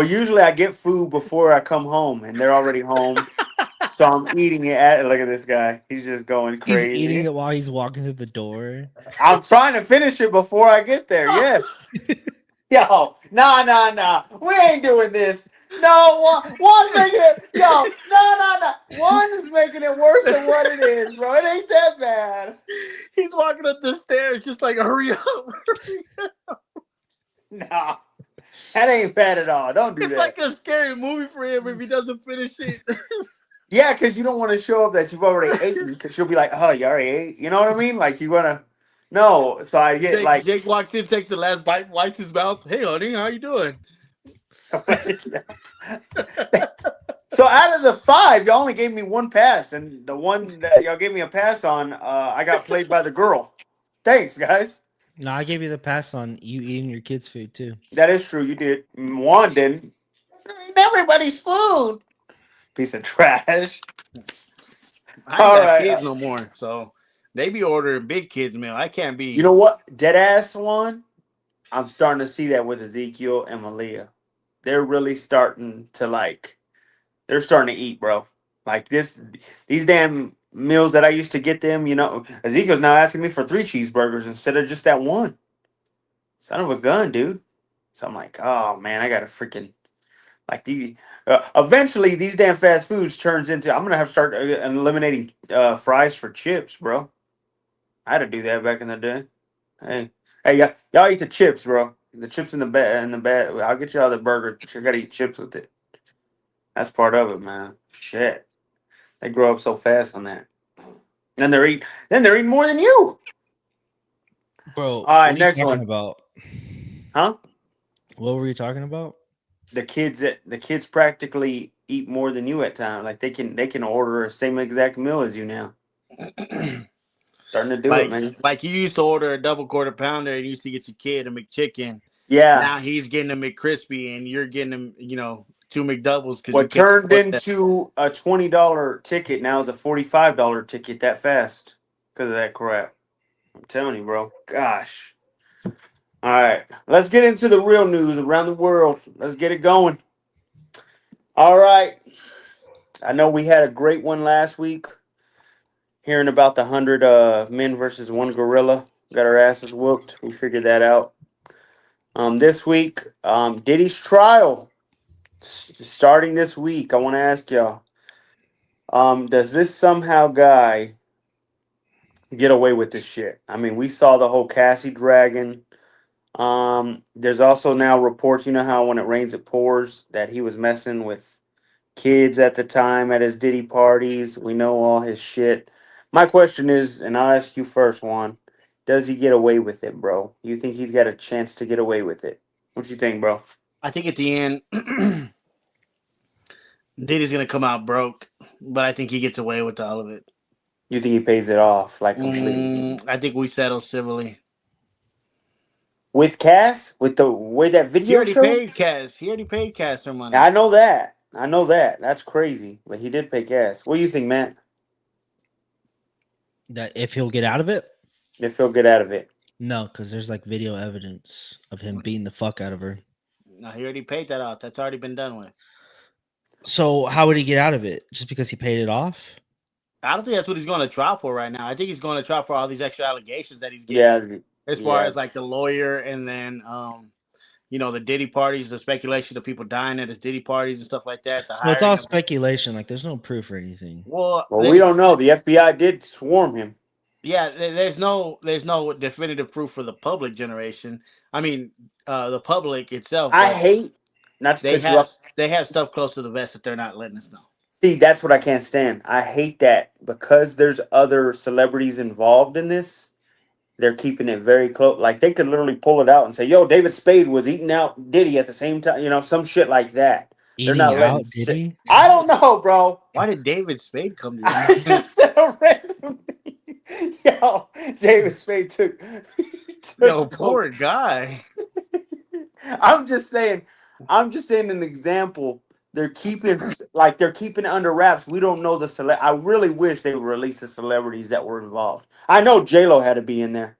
[SPEAKER 1] usually I get food before I come home, and they're already home. So I'm eating it. Look at this guy. He's just going
[SPEAKER 3] He's eating
[SPEAKER 1] crazy.
[SPEAKER 3] it while he's walking through the door.
[SPEAKER 1] I'm trying to finish it before I get there. Yes. Yo, nah. We ain't doing this. No, one's making it. Yo, no. One is making it worse than what it is, bro. It ain't that bad.
[SPEAKER 2] He's walking up the stairs just like, hurry up. Hurry up.
[SPEAKER 1] No, that ain't bad at all. Don't do
[SPEAKER 2] It's
[SPEAKER 1] that.
[SPEAKER 2] like a scary movie for him if he doesn't finish it.
[SPEAKER 1] Yeah, because you don't want to show up that you've already eaten, because she'll be like, "Oh, you already ate." You know what I mean? Like you wanna. No, so I get like.
[SPEAKER 2] Jake walks in, takes the last bite, wipes his mouth. Hey, honey, how you doing?
[SPEAKER 1] So out of the 5, y'all only gave me one pass, and the one that y'all gave me a pass on, I got played by the girl. Thanks, guys.
[SPEAKER 3] No, I gave you the pass on you eating your kids' food too.
[SPEAKER 1] That is true. You did. One didn't. Everybody's food. Piece of trash.
[SPEAKER 2] I ain't
[SPEAKER 1] All
[SPEAKER 2] got
[SPEAKER 1] right.
[SPEAKER 2] kids no more, so they be ordering big kids meal. I can't be.
[SPEAKER 1] You know what? Dead ass one. I'm starting to see that with Ezekiel and Malia. They're really starting to like. They're starting to eat, bro. Like these damn meals that I used to get them. Ezekiel's now asking me for 3 cheeseburgers instead of just that one. Son of a gun, dude. So I'm like, oh man, I gotta freaking like the. Eventually, these damn fast foods turns into. I'm gonna have to start eliminating fries for chips, bro. I had to do that back in the day. Hey, y'all eat the chips, bro. The chips in the bed. I'll get y'all the burger. But you gotta eat chips with it. That's part of it, man. Shit, they grow up so fast on that. Then they're eating more than you.
[SPEAKER 3] Bro,
[SPEAKER 1] All right,
[SPEAKER 3] what are you
[SPEAKER 1] next
[SPEAKER 3] talking
[SPEAKER 1] one.
[SPEAKER 3] about?
[SPEAKER 1] Huh?
[SPEAKER 3] What were you talking about?
[SPEAKER 1] The kids practically eat more than you at times. Like they can order the same exact meal as you now. Starting to do it, man.
[SPEAKER 2] Like you used to order a double quarter pounder and you used to get your kid a McChicken.
[SPEAKER 1] Yeah.
[SPEAKER 2] Now he's getting a McCrispy and you're getting him, 2 McDoubles because you
[SPEAKER 1] What
[SPEAKER 2] can't
[SPEAKER 1] turned
[SPEAKER 2] afford that.
[SPEAKER 1] into a $20 ticket now is a $45 ticket that fast because of that crap. I'm telling you, bro. Gosh. All right, let's get into the real news around the world. Let's get it going. All right. I know we had a great one last week, hearing about the 100 men versus one gorilla. Got our asses whooped. We figured that out. This week, Diddy's trial starting this week. I want to ask y'all, does this somehow guy get away with this shit? I mean, we saw the whole Cassie dragon. There's also now reports, you know how when it rains it pours, that he was messing with kids at the time at his Diddy parties. We know all his shit. My question is, and I'll ask you first, Juan, does he get away with it, bro? You think he's got a chance to get away with it? What you think, bro?
[SPEAKER 2] I think at the end, Diddy's gonna come out broke, but I think he gets away with all of it.
[SPEAKER 1] You think he pays it off like completely?
[SPEAKER 2] I think we settle civilly.
[SPEAKER 1] With Cass? With the way that
[SPEAKER 2] He
[SPEAKER 1] video
[SPEAKER 2] already
[SPEAKER 1] showed?
[SPEAKER 2] paid Cass. He already paid Cass her
[SPEAKER 1] Yeah,
[SPEAKER 2] money.
[SPEAKER 1] I know that. I know that. That's crazy. But he did pay Cass. What do you think, Matt?
[SPEAKER 3] That if he'll get out of it?
[SPEAKER 1] If he'll get out of it.
[SPEAKER 3] No, because there's like video evidence of him beating the fuck out of her.
[SPEAKER 2] No, he already paid that off. That's already been done with.
[SPEAKER 3] So how would he get out of it? Just because he paid it off?
[SPEAKER 2] I don't think that's what he's going to trial for right now. I think he's going to trial for all these extra allegations that he's getting,
[SPEAKER 1] Yeah.
[SPEAKER 2] as far
[SPEAKER 1] Yeah.
[SPEAKER 2] as like the lawyer and then, the Diddy parties, the speculation of people dying at his Diddy parties and stuff like that. The
[SPEAKER 3] So it's all
[SPEAKER 2] hiring of,
[SPEAKER 3] speculation. Like there's no proof or anything.
[SPEAKER 2] well,
[SPEAKER 1] Well, we don't know. The FBI did swarm him.
[SPEAKER 2] yeah, there's no definitive proof for the public generation. I mean, the public itself,
[SPEAKER 1] I
[SPEAKER 2] but
[SPEAKER 1] hate, not to
[SPEAKER 2] they
[SPEAKER 1] cut you
[SPEAKER 2] have
[SPEAKER 1] off.
[SPEAKER 2] they have stuff close to the vest that they're not letting us know.
[SPEAKER 1] See, that's what I can't stand. I hate that because there's other celebrities involved in this. They're keeping it very close. Like they could literally pull it out and say, "Yo, David Spade was eating out Diddy at the same time." You know, some shit like that. They're
[SPEAKER 3] Eating
[SPEAKER 1] not letting
[SPEAKER 3] out, did
[SPEAKER 1] sit.
[SPEAKER 3] he?
[SPEAKER 1] I don't know, bro.
[SPEAKER 2] Why did David Spade come to
[SPEAKER 1] I
[SPEAKER 2] you?
[SPEAKER 1] just said a random. Yo, David Spade took.
[SPEAKER 2] Yo,
[SPEAKER 1] took
[SPEAKER 2] poor guy.
[SPEAKER 1] I'm just saying. I'm just saying an example. They're keeping it under wraps. We don't know the I really wish they would release the celebrities that were involved. I know J Lo had to be in there.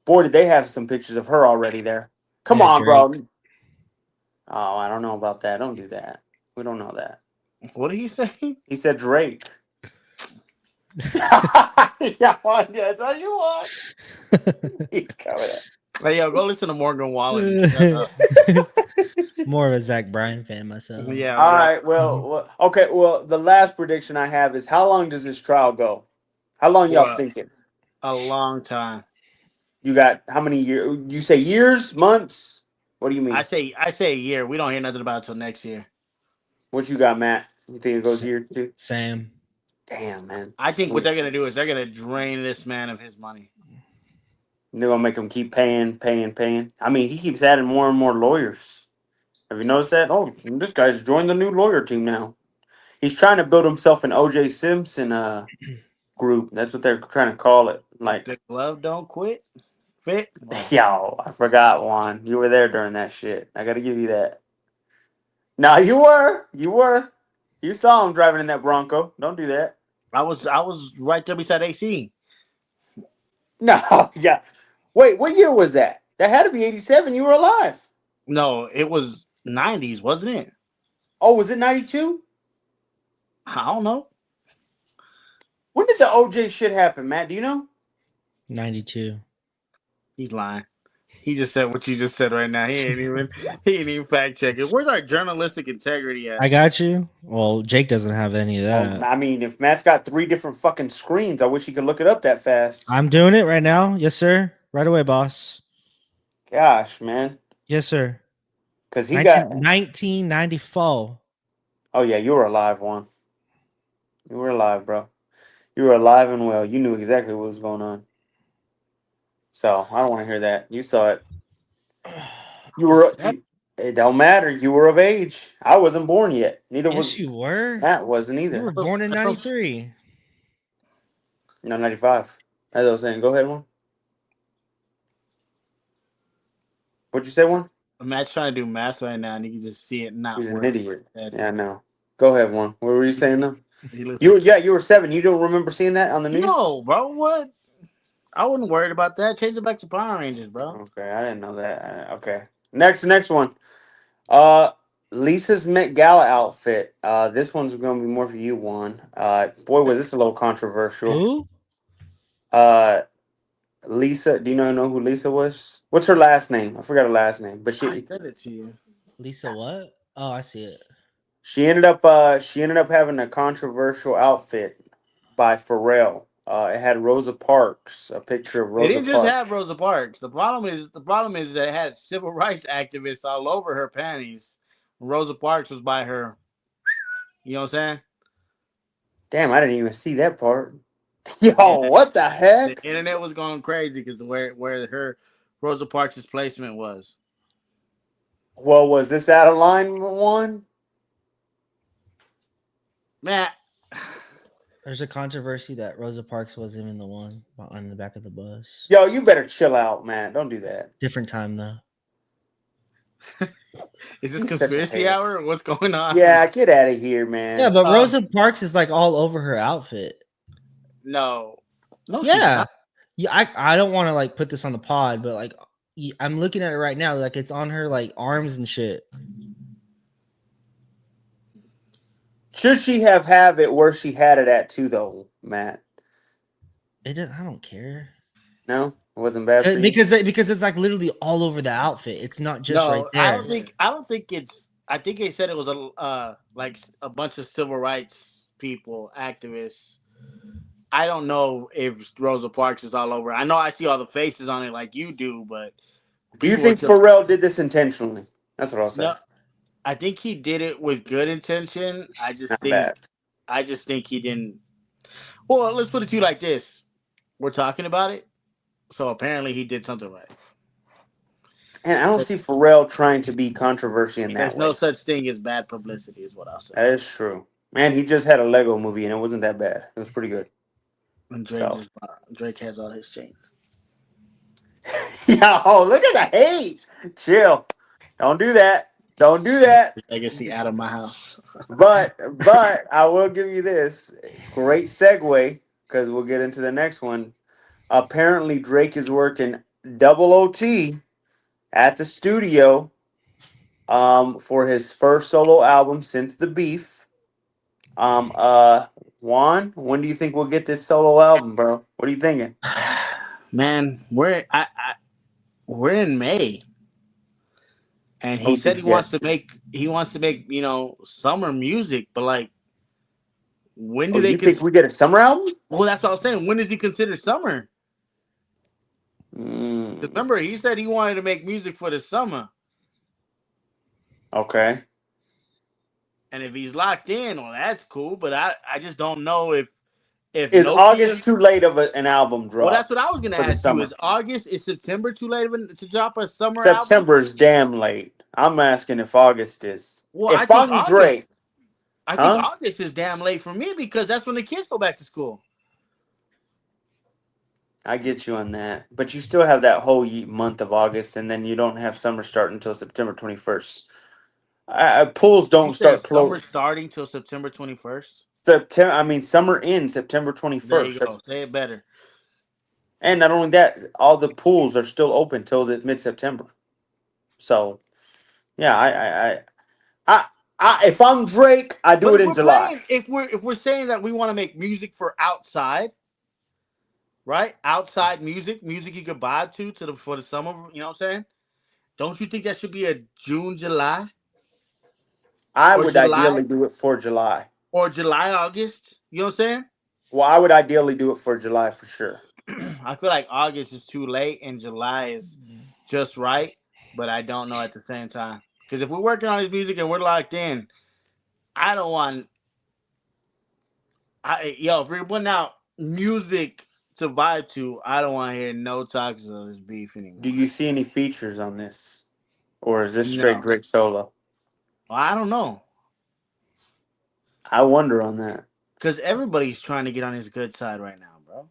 [SPEAKER 1] Boy, did they have some pictures of her already there. Come
[SPEAKER 3] Yeah,
[SPEAKER 1] on,
[SPEAKER 3] Drake.
[SPEAKER 1] bro. Oh, I don't know about that. Don't do that. We don't know that.
[SPEAKER 2] What did he say?
[SPEAKER 1] He said Drake. Yeah, that's all you want. He's coming up.
[SPEAKER 2] Hey, yo, go listen to Morgan Wallen. And shut up.
[SPEAKER 3] More of a Zach Bryan fan myself.
[SPEAKER 2] Yeah,
[SPEAKER 1] All
[SPEAKER 2] right.
[SPEAKER 1] right. Okay. Well, the last prediction I have is how long does this trial go? How long y'all
[SPEAKER 2] For
[SPEAKER 1] thinking?
[SPEAKER 2] a long time.
[SPEAKER 1] You got how many years? You say years, months? What do you
[SPEAKER 2] I
[SPEAKER 1] mean?
[SPEAKER 2] say I say a year. We don't hear nothing about it till next year.
[SPEAKER 1] What you got, Matt? You think it goes years too?
[SPEAKER 3] Sam.
[SPEAKER 1] Damn, man.
[SPEAKER 2] I think what they're gonna do is they're gonna drain this man of his money.
[SPEAKER 1] They're gonna make him keep paying, paying, paying. I mean, he keeps adding more and more lawyers. Have you noticed that? Oh, this guy's joined the new lawyer team now. He's trying to build himself an OJ Simpson group. That's what they're trying to call it.
[SPEAKER 2] The
[SPEAKER 1] Like,
[SPEAKER 2] glove don't quit. Fit. Well,
[SPEAKER 1] yo, I forgot, Juan. You were there during that shit. I gotta give you that. No, you were. You were. You saw him driving in that Bronco. Don't do that.
[SPEAKER 2] I was right there beside AC.
[SPEAKER 1] No, yeah. Wait, what year was that? That had to be 87. You were alive.
[SPEAKER 2] No, it was 90s, wasn't it?
[SPEAKER 1] Oh, was it 92?
[SPEAKER 2] I don't know.
[SPEAKER 1] When did the OJ shit happen, Matt? Do you know?
[SPEAKER 3] 92.
[SPEAKER 2] He's lying. He just said what you just said right now. He ain't even fact check it. Where's our journalistic integrity at?
[SPEAKER 3] I got you. Well, Jake doesn't have any of
[SPEAKER 1] Well,
[SPEAKER 3] that.
[SPEAKER 1] I mean, if Matt's got 3 different fucking screens, I wish he could look it up that fast.
[SPEAKER 3] I'm doing it right now. Yes, sir. Right away, boss.
[SPEAKER 1] Gosh, man.
[SPEAKER 3] Yes, sir.
[SPEAKER 1] Because he got.
[SPEAKER 3] 1994.
[SPEAKER 1] Oh, yeah, you were alive, Juan. You were alive, bro. You were alive and well. You knew exactly what was going on. So I don't want to hear that. You saw it. You were. It don't matter. You were of age. I wasn't born yet. Neither
[SPEAKER 3] Yes,
[SPEAKER 1] was
[SPEAKER 3] you were.
[SPEAKER 1] Matt. Wasn't
[SPEAKER 3] You were
[SPEAKER 1] either.
[SPEAKER 3] born in
[SPEAKER 2] I thought-
[SPEAKER 3] 93.
[SPEAKER 1] No, 95. As I was saying, go ahead, one. What'd you say, one?
[SPEAKER 2] Matt's trying to do math right now, and you can just see it not
[SPEAKER 1] He's an
[SPEAKER 2] work for
[SPEAKER 1] idiot.
[SPEAKER 2] his head.
[SPEAKER 1] Yeah, I know. Go ahead, one. What were you saying though?
[SPEAKER 2] He looks
[SPEAKER 1] You
[SPEAKER 2] like
[SPEAKER 1] yeah, you were 7. You don't remember seeing that on the news?
[SPEAKER 2] no, bro. What? I wasn't worried about that. Change it back to Power Rangers, bro.
[SPEAKER 1] Okay, I didn't know that. Okay. Next one. Uh, Lisa's Met Gala outfit. This one's going to be more for you, one. Boy, was this a little controversial.
[SPEAKER 3] Who?
[SPEAKER 1] Uh, Lisa. Do you know who Lisa was? What's her last name? I forgot her last name, but
[SPEAKER 2] I
[SPEAKER 1] she
[SPEAKER 2] said it to you.
[SPEAKER 3] Lisa what? Oh, I see it.
[SPEAKER 1] she ended up having a controversial outfit by Pharrell. It had Rosa Parks, a picture of
[SPEAKER 2] They
[SPEAKER 1] Rosa
[SPEAKER 2] didn't just
[SPEAKER 1] Parks.
[SPEAKER 2] have Rosa Parks. The problem is that it had civil rights activists all over her panties. Rosa Parks was by her. You know what I'm saying?
[SPEAKER 1] Damn, I didn't even see that part. Yo,
[SPEAKER 2] Yeah.
[SPEAKER 1] what the
[SPEAKER 2] The
[SPEAKER 1] heck?
[SPEAKER 2] internet was going crazy because where her Rosa Parks' placement was.
[SPEAKER 1] Well, was this out of line one?
[SPEAKER 2] Man,
[SPEAKER 3] There's a controversy that Rosa Parks wasn't even the one on the back of the bus.
[SPEAKER 1] Yo, you better chill out, man. Don't do that.
[SPEAKER 3] Different time though.
[SPEAKER 2] is this
[SPEAKER 1] He's such a
[SPEAKER 2] conspiracy
[SPEAKER 1] hater.
[SPEAKER 2] hour or what's going on?
[SPEAKER 1] Yeah, get out of here,
[SPEAKER 3] Yeah,
[SPEAKER 1] man.
[SPEAKER 3] but Rosa Parks is like all over her outfit.
[SPEAKER 2] No, she's
[SPEAKER 3] Yeah.
[SPEAKER 2] not.
[SPEAKER 3] Yeah, I don't want to like put this on the pod, but like I'm looking at it right now, like it's on her like arms and shit.
[SPEAKER 1] Should she have it where she had it at too, though, Matt?
[SPEAKER 3] It doesn't, I don't care.
[SPEAKER 1] No, it wasn't bad for you.
[SPEAKER 3] Because it's like literally all over the outfit. It's not just right
[SPEAKER 2] No,
[SPEAKER 3] there.
[SPEAKER 2] I don't think it's. I think they said it was like a bunch of civil rights people, activists. I don't know if Rosa Parks is all over. I know I see all the faces on it like you do, but
[SPEAKER 1] Do you
[SPEAKER 2] people were
[SPEAKER 1] think
[SPEAKER 2] just
[SPEAKER 1] Pharrell did this intentionally? That's what I'll say.
[SPEAKER 2] no. I think he did it with good intention.
[SPEAKER 1] Not bad.
[SPEAKER 2] I just think he didn't. Well, let's put it to you like this: we're talking about it, so apparently he did something right.
[SPEAKER 1] And I don't see Pharrell trying to be controversy in that
[SPEAKER 2] There's
[SPEAKER 1] way.
[SPEAKER 2] no such thing as bad publicity, is what I'll say.
[SPEAKER 1] That is true. Man, he just had a Lego movie and it wasn't that bad. It was pretty good.
[SPEAKER 2] And
[SPEAKER 1] So,
[SPEAKER 2] Drake has all his chains.
[SPEAKER 1] yo, look at the hate. Chill. Don't do that. Don't do that.
[SPEAKER 2] Legacy out of my house.
[SPEAKER 1] But I will give you this great segue because we'll get into the next one. Apparently, Drake is working double OT at the studio for his first solo album since the beef. Juan, when do you think we'll get this solo album, bro? What are you thinking?
[SPEAKER 2] Man, we're in May, and he
[SPEAKER 1] Oh,
[SPEAKER 2] said
[SPEAKER 1] yes.
[SPEAKER 2] he wants to make summer music, but like when
[SPEAKER 1] Oh,
[SPEAKER 2] do they?
[SPEAKER 1] you think we get a summer album?
[SPEAKER 2] Well, that's what I was saying. When does he consider summer?
[SPEAKER 1] Mm,
[SPEAKER 2] Remember, he said he wanted to make music for the summer,
[SPEAKER 1] okay.
[SPEAKER 2] and if he's locked in, well, that's cool. But I just don't know if
[SPEAKER 1] Is
[SPEAKER 2] Nokia.
[SPEAKER 1] August too late of an album
[SPEAKER 2] Well,
[SPEAKER 1] drop
[SPEAKER 2] that's what I was gonna
[SPEAKER 1] for the
[SPEAKER 2] ask you.
[SPEAKER 1] summer?
[SPEAKER 2] Is September too late to drop a summer album?
[SPEAKER 1] September is damn late. I'm asking if August is.
[SPEAKER 2] Well,
[SPEAKER 1] If I'm Drake,
[SPEAKER 2] I think
[SPEAKER 1] huh?
[SPEAKER 2] August is damn late for me because that's when the kids go back to school.
[SPEAKER 1] I get you on that. But you still have that whole month of August, and then you don't have summer start until September 21st. Pools
[SPEAKER 2] You
[SPEAKER 1] don't
[SPEAKER 2] said
[SPEAKER 1] start
[SPEAKER 2] summer
[SPEAKER 1] close.
[SPEAKER 2] starting till September 21st.
[SPEAKER 1] September. I mean, summer ends September
[SPEAKER 2] There you
[SPEAKER 1] 21st.
[SPEAKER 2] go. Say it better.
[SPEAKER 1] And not only that, all the pools are still open till the mid September. So yeah, I, if I'm Drake, I do
[SPEAKER 2] But
[SPEAKER 1] it
[SPEAKER 2] if
[SPEAKER 1] in
[SPEAKER 2] we're
[SPEAKER 1] July.
[SPEAKER 2] playing, if we're saying that we want to make music for outside, right? Outside music you could vibe to the for the summer. You know what I'm saying? Don't you think that should be a June, July,
[SPEAKER 1] I
[SPEAKER 2] or
[SPEAKER 1] would
[SPEAKER 2] July,
[SPEAKER 1] ideally do it for July.
[SPEAKER 2] or July, August? You know what I'm saying?
[SPEAKER 1] Well, I would ideally do it for July for sure.
[SPEAKER 2] I feel like August is too late and July is just right, but I don't know at the same time. Because if we're working on this music and we're locked in, I don't want. If we're putting out music to vibe to, I don't want to hear no talks of this beef anymore.
[SPEAKER 1] Do you see any features on this, or is this straight
[SPEAKER 2] No,
[SPEAKER 1] Drake solo?
[SPEAKER 2] well, I don't know.
[SPEAKER 1] I wonder on that.
[SPEAKER 2] Because everybody's trying to get on his good side right now, bro.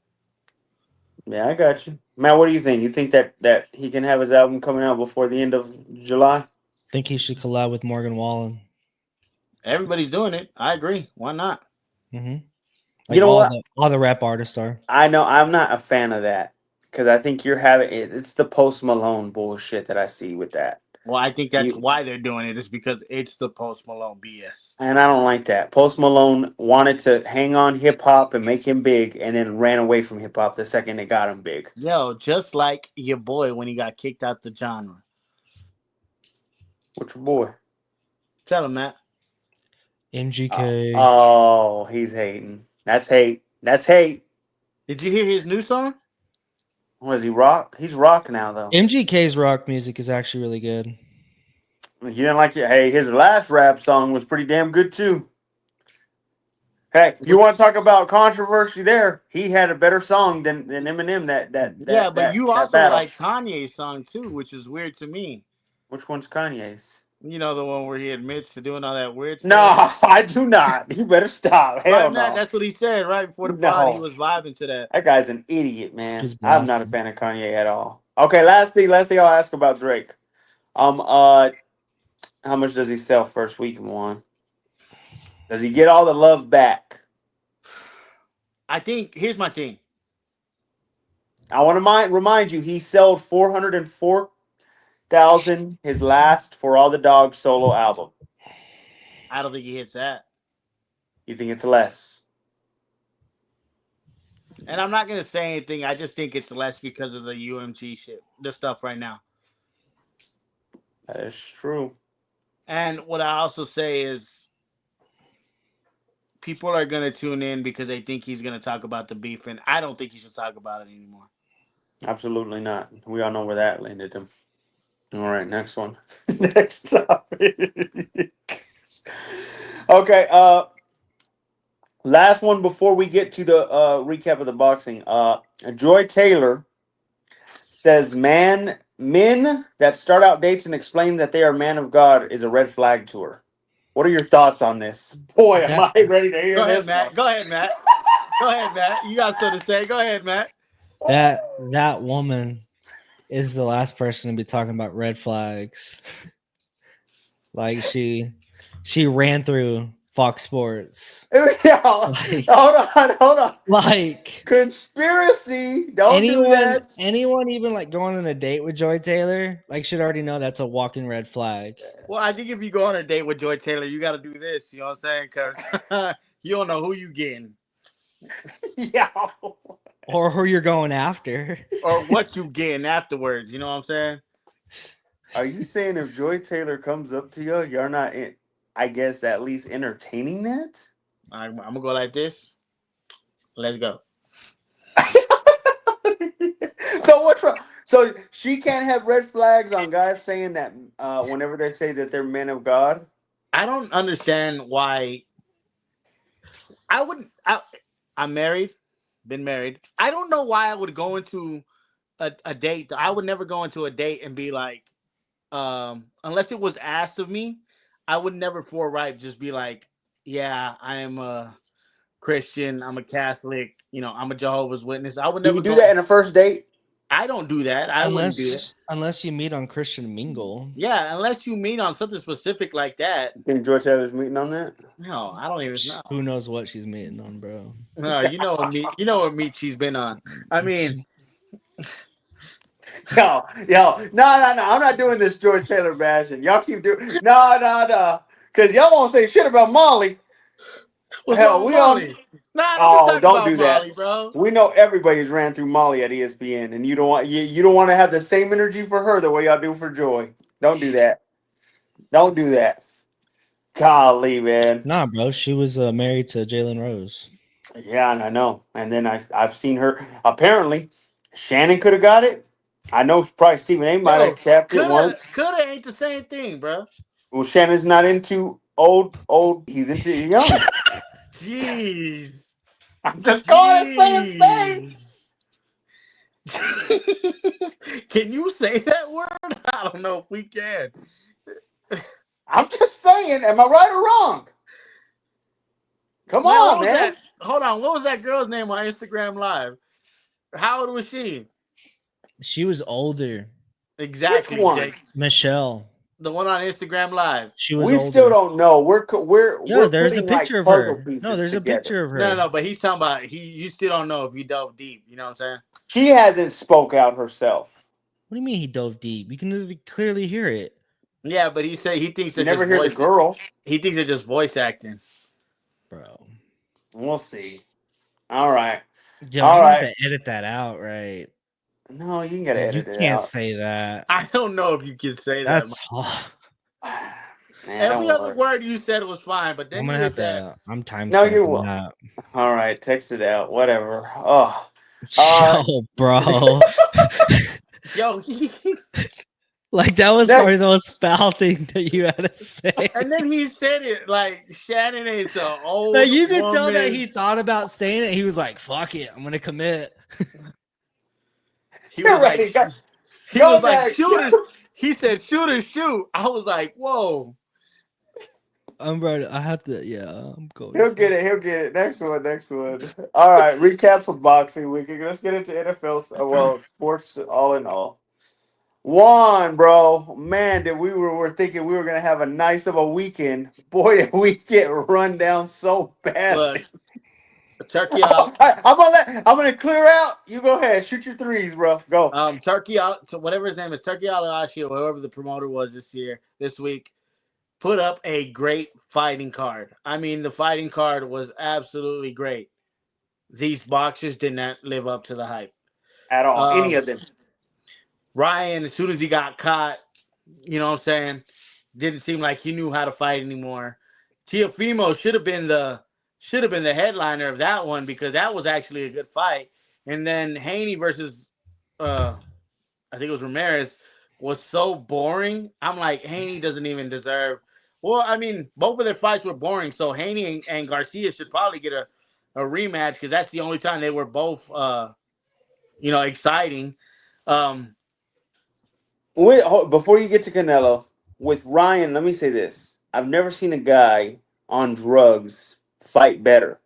[SPEAKER 1] Yeah, I got you. Matt, what do you think? You think that he can have his album coming out before the end of July?
[SPEAKER 3] Think he should collab with Morgan Wallen.
[SPEAKER 2] Everybody's doing it. I agree. Why not?
[SPEAKER 3] Hmm.
[SPEAKER 1] You
[SPEAKER 3] Like
[SPEAKER 1] know what?
[SPEAKER 3] all the rap artists are.
[SPEAKER 1] I know I'm not a fan of that because I think you're having it's the Post Malone bullshit that I see with that.
[SPEAKER 2] Well, I think that's
[SPEAKER 1] You
[SPEAKER 2] why they're doing it. Is because it's the Post Malone BS.
[SPEAKER 1] and I don't like that. Post Malone wanted to hang on hip hop and make him big, and then ran away from hip hop the second it got him big.
[SPEAKER 2] Yo, just like your boy when he got kicked out the genre.
[SPEAKER 1] What's your boy?
[SPEAKER 2] Tell him that.
[SPEAKER 3] MGK.
[SPEAKER 1] Oh, he's hating. That's hate. That's hate.
[SPEAKER 2] Did you hear his new song?
[SPEAKER 1] What is he rock? He's rock now though.
[SPEAKER 3] MGK's rock music is actually really good.
[SPEAKER 1] You didn't like it. Hey, his last rap song was pretty damn good too. Hey, you want to talk about controversy? There, he had a better song than Eminem.
[SPEAKER 2] Yeah, but you
[SPEAKER 1] That
[SPEAKER 2] also
[SPEAKER 1] battle.
[SPEAKER 2] like Kanye's song too, which is weird to me.
[SPEAKER 1] Which one's Kanye's?
[SPEAKER 2] You know, the one where he admits to doing all that weird
[SPEAKER 1] No,
[SPEAKER 2] stuff.
[SPEAKER 1] I do not. You better stop. Hell
[SPEAKER 2] Right, Matt?
[SPEAKER 1] no.
[SPEAKER 2] That's what he said right before the pod. He
[SPEAKER 1] No,
[SPEAKER 2] was vibing to that.
[SPEAKER 1] that guy's an idiot, man.
[SPEAKER 3] Just
[SPEAKER 1] I'm not a
[SPEAKER 3] blasting.
[SPEAKER 1] fan of Kanye at all. Okay, last thing I'll ask about Drake. How much does he sell first week in one? Does he get all the love back?
[SPEAKER 2] I think here's my thing.
[SPEAKER 1] I want to remind you, he sold 404,000 his last For All the Dogs solo album.
[SPEAKER 2] I don't think he hits that.
[SPEAKER 1] You think it's less?
[SPEAKER 2] And I'm not gonna say anything. I just think it's less because of the UMG shit, the stuff right now.
[SPEAKER 1] That is true.
[SPEAKER 2] And what I also say is people are gonna tune in because they think he's gonna talk about the beef, and I don't think he should talk about it anymore.
[SPEAKER 1] Absolutely not. We all know where that landed him. All right, next one. Next topic. Okay, last one before we get to the recap of the boxing. Joy Taylor says men that start out dates and explain that they are man of God is a red flag to her. What are your thoughts on this? Boy, am I ready to hear
[SPEAKER 2] Go ahead,
[SPEAKER 1] this
[SPEAKER 2] Matt.
[SPEAKER 1] one.
[SPEAKER 2] Go ahead, Matt. Go ahead, Matt. You got something to say. Go ahead, Matt.
[SPEAKER 3] That woman is the last person to be talking about red flags. Like she ran through Fox Sports.
[SPEAKER 1] Yeah,
[SPEAKER 3] Like,
[SPEAKER 1] hold on.
[SPEAKER 3] like
[SPEAKER 1] Conspiracy. Don't do that.
[SPEAKER 3] anyone even like going on a date with Joy Taylor, like should already know that's a walking red flag.
[SPEAKER 2] Well, I think if you go on a date with Joy Taylor, you got to do this. You know what I'm saying? Because you don't know who you getting
[SPEAKER 1] Yeah.
[SPEAKER 3] Or who you're going after.
[SPEAKER 2] or what you getting afterwards. You know what I'm saying?
[SPEAKER 1] Are you saying if Joy Taylor comes up to you, you're not, I guess, at least entertaining that?
[SPEAKER 2] I'm gonna go like this. Let's go.
[SPEAKER 1] So what's wrong? So she can't have red flags on guys saying that whenever they say that they're men of God?
[SPEAKER 2] I don't understand why. I wouldn't. I'm married, been married. I don't know why I would go into a date. I would never go into a date and be like, unless it was asked of me, I would never forthright just be like, yeah, I am a Christian, I'm a Catholic, you know, I'm a Jehovah's Witness. I would
[SPEAKER 1] Do
[SPEAKER 2] never
[SPEAKER 1] you do
[SPEAKER 2] go.
[SPEAKER 1] that in a first date?
[SPEAKER 2] I don't do that. I wouldn't do that.
[SPEAKER 3] Unless you meet on Christian Mingle.
[SPEAKER 2] Yeah, unless you meet on something specific like that.
[SPEAKER 1] You think Joy Taylor's meeting on that?
[SPEAKER 2] No, I don't even know.
[SPEAKER 3] Who knows what she's meeting on, bro?
[SPEAKER 2] No, you know what meat she's been on. I mean,
[SPEAKER 1] Yo, no. I'm not doing this Joy Taylor bashing. Y'all keep doing no. Because y'all won't say shit about Molly.
[SPEAKER 2] what's
[SPEAKER 1] Hell,
[SPEAKER 2] wrong with
[SPEAKER 1] we on.
[SPEAKER 2] Molly? Nah, don't
[SPEAKER 1] Oh,
[SPEAKER 2] talk
[SPEAKER 1] don't
[SPEAKER 2] about
[SPEAKER 1] do that.
[SPEAKER 2] Molly, bro.
[SPEAKER 1] We know everybody's ran through Molly at ESPN, and you don't want to have the same energy for her the way y'all do for Joy. Don't do that. Don't do that. Golly, man.
[SPEAKER 3] Nah, bro. She was married to Jalen Rose.
[SPEAKER 1] Yeah, and I know. And then I've seen her. Apparently, Shannon could have got it. I know probably Stephen A. might
[SPEAKER 2] Yo,
[SPEAKER 1] have tapped it once.
[SPEAKER 2] coulda ain't the same thing, bro.
[SPEAKER 1] Well, Shannon's not into old. He's into young.
[SPEAKER 2] Jeez.
[SPEAKER 1] I'm just calling it spade.
[SPEAKER 2] Jeez. Can you say that word? I don't know if we can.
[SPEAKER 1] I'm just saying. Am I right or wrong? Come
[SPEAKER 2] Man,
[SPEAKER 1] on, man.
[SPEAKER 2] Hold on. What was that girl's name on Instagram Live? How old was she?
[SPEAKER 3] She was older.
[SPEAKER 1] Which
[SPEAKER 2] Exactly,
[SPEAKER 1] one?
[SPEAKER 2] Jake.
[SPEAKER 3] Michelle.
[SPEAKER 2] The one on Instagram Live.
[SPEAKER 3] She was
[SPEAKER 1] We still
[SPEAKER 3] older.
[SPEAKER 1] don't know.
[SPEAKER 3] Yeah,
[SPEAKER 1] We're
[SPEAKER 3] there's a
[SPEAKER 1] putting like
[SPEAKER 3] picture of
[SPEAKER 1] puzzle
[SPEAKER 3] her. No,
[SPEAKER 1] pieces
[SPEAKER 3] there's a
[SPEAKER 1] together.
[SPEAKER 3] picture of her.
[SPEAKER 2] No, but he's talking about you still don't know if you dove deep. You know what I'm saying?
[SPEAKER 1] She hasn't spoke out herself.
[SPEAKER 3] What do you mean he dove deep? You can clearly hear it,
[SPEAKER 2] Yeah, but he said he thinks
[SPEAKER 1] You
[SPEAKER 2] they're
[SPEAKER 1] never
[SPEAKER 2] just
[SPEAKER 1] hear the
[SPEAKER 2] voice.
[SPEAKER 1] girl.
[SPEAKER 2] He thinks they're just voice acting.
[SPEAKER 3] bro.
[SPEAKER 1] We'll see. All right.
[SPEAKER 3] Yo,
[SPEAKER 1] All
[SPEAKER 3] you have
[SPEAKER 1] right.
[SPEAKER 3] to edit that out, right?
[SPEAKER 1] No, you gotta
[SPEAKER 3] You
[SPEAKER 1] edit it
[SPEAKER 3] can't
[SPEAKER 1] out.
[SPEAKER 3] say that.
[SPEAKER 2] I don't know if you can say that.
[SPEAKER 3] That's hard.
[SPEAKER 1] Man,
[SPEAKER 2] Every
[SPEAKER 1] don't
[SPEAKER 2] other
[SPEAKER 1] worry.
[SPEAKER 2] word you said was fine, but
[SPEAKER 3] I'm
[SPEAKER 2] then
[SPEAKER 3] gonna
[SPEAKER 2] you
[SPEAKER 3] have
[SPEAKER 2] did that.
[SPEAKER 3] to. I'm time
[SPEAKER 1] No, you
[SPEAKER 3] stamping
[SPEAKER 1] will.
[SPEAKER 3] that.
[SPEAKER 1] All right, text it out. Whatever. Oh. Uh
[SPEAKER 3] Yo, bro.
[SPEAKER 2] Yo,
[SPEAKER 3] Like that was probably
[SPEAKER 1] next.
[SPEAKER 3] the most foul thing that you had to say.
[SPEAKER 2] and then he said it like Shannon is an
[SPEAKER 3] Like
[SPEAKER 2] old
[SPEAKER 3] you could tell that
[SPEAKER 2] woman.
[SPEAKER 3] he thought about saying it. He was like, "Fuck it, I'm gonna commit."
[SPEAKER 2] He
[SPEAKER 1] Get
[SPEAKER 2] was like,
[SPEAKER 1] ready. Go,
[SPEAKER 2] he was
[SPEAKER 1] go
[SPEAKER 2] like,
[SPEAKER 1] next.
[SPEAKER 2] shoot or he said, shoot or shoot. I was like, whoa.
[SPEAKER 3] I'm ready. I have to. Yeah, I'm going
[SPEAKER 1] He'll
[SPEAKER 3] to.
[SPEAKER 1] get it. He'll get it. Next one. Next one. All right. Recap for boxing week. Let's get into NFL. Well, sports all in all. One, bro. Man, that were thinking we were gonna have a nice of a weekend. Boy, did we get run down so
[SPEAKER 2] Look,
[SPEAKER 1] badly.
[SPEAKER 2] turkey out.
[SPEAKER 1] I'm gonna clear out. You go ahead. Shoot your threes, bro. Go.
[SPEAKER 2] Turkey out. So whatever his name is, Turkey Alashi or whoever the promoter was this week, put up a great fighting card. I mean, the fighting card was absolutely great. These boxers did not live up to the hype.
[SPEAKER 1] At all. Any
[SPEAKER 2] Um,
[SPEAKER 1] of them.
[SPEAKER 2] Ryan, as soon as he got caught, you know what I'm saying, didn't seem like he knew how to fight anymore. Tiafimo should have been the headliner of that one because that was actually a good fight. And then Haney versus I think it was Ramirez was so boring. I'm like, Haney doesn't even deserve. Well, I mean, both of their fights were boring. So Haney and Garcia should probably get a rematch because that's the only time they were both exciting. Um,
[SPEAKER 1] Before you get to Canelo, with Ryan, let me say this. I've never seen a guy on drugs fight better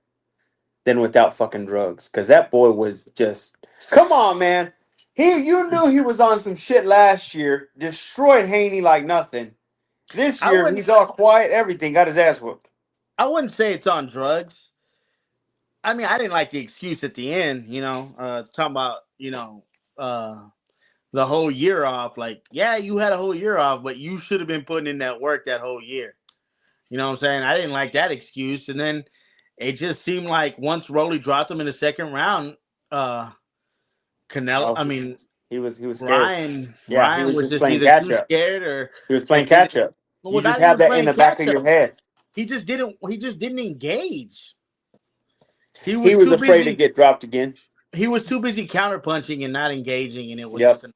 [SPEAKER 1] than without fucking drugs. Cause that boy was just come on, man. You knew he was on some shit last year, destroyed Haney like nothing. This
[SPEAKER 2] I
[SPEAKER 1] year
[SPEAKER 2] wouldn't
[SPEAKER 1] he's all quiet, everything, got his ass whooped.
[SPEAKER 2] I wouldn't say it's on drugs. I mean, I didn't like the excuse at the end, talking about, uh, the whole year off. Like, yeah, you had a whole year off, but you should have been putting in that work that whole year. You know what I'm saying? I didn't like that excuse. And then it just seemed like once Rolly dropped him in the second round, Canelo,
[SPEAKER 1] Oh,
[SPEAKER 2] I mean,
[SPEAKER 1] he was scared. Yeah, he
[SPEAKER 2] Ryan
[SPEAKER 1] was
[SPEAKER 2] was
[SPEAKER 1] just
[SPEAKER 2] just
[SPEAKER 1] playing
[SPEAKER 2] either too
[SPEAKER 1] catch up.
[SPEAKER 2] scared or
[SPEAKER 1] He was playing
[SPEAKER 2] just didn't.
[SPEAKER 1] catch up. You
[SPEAKER 2] Well,
[SPEAKER 1] just
[SPEAKER 2] not
[SPEAKER 1] have
[SPEAKER 2] even
[SPEAKER 1] that in
[SPEAKER 2] playing
[SPEAKER 1] the back
[SPEAKER 2] catch
[SPEAKER 1] of your
[SPEAKER 2] up.
[SPEAKER 1] head.
[SPEAKER 2] He just didn't. He just didn't engage. He
[SPEAKER 1] He
[SPEAKER 2] was
[SPEAKER 1] was
[SPEAKER 2] too
[SPEAKER 1] afraid to
[SPEAKER 2] busy.
[SPEAKER 1] get dropped again.
[SPEAKER 2] He was too busy counterpunching and not engaging, and it was
[SPEAKER 1] Yep.
[SPEAKER 2] just.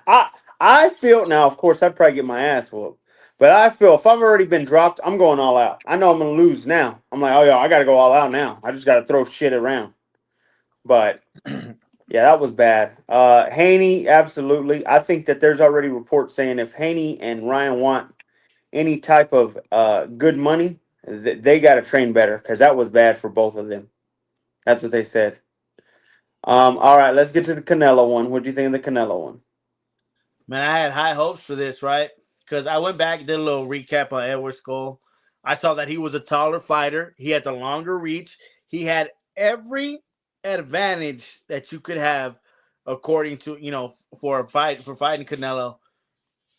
[SPEAKER 1] I I feel now, of course, I'd probably get my ass whooped. But I feel if I've already been dropped, I'm going all out. I know I'm gonna lose now. I'm like, oh yeah, I gotta go all out now. I just gotta throw shit around. But yeah, that was bad. Haney, absolutely. I think that there's already reports saying if Haney and Ryan want any type of good money, they got to train better because that was bad for both of them. That's what they said. All right, let's get to the Canelo one. What do you think of the Canelo one?
[SPEAKER 2] Man, I had high hopes for this, right? Because I went back, did a little recap on Edward Skull. I saw that he was a taller fighter. He had the longer reach. He had every advantage that you could have, according to for a fight for fighting Canelo.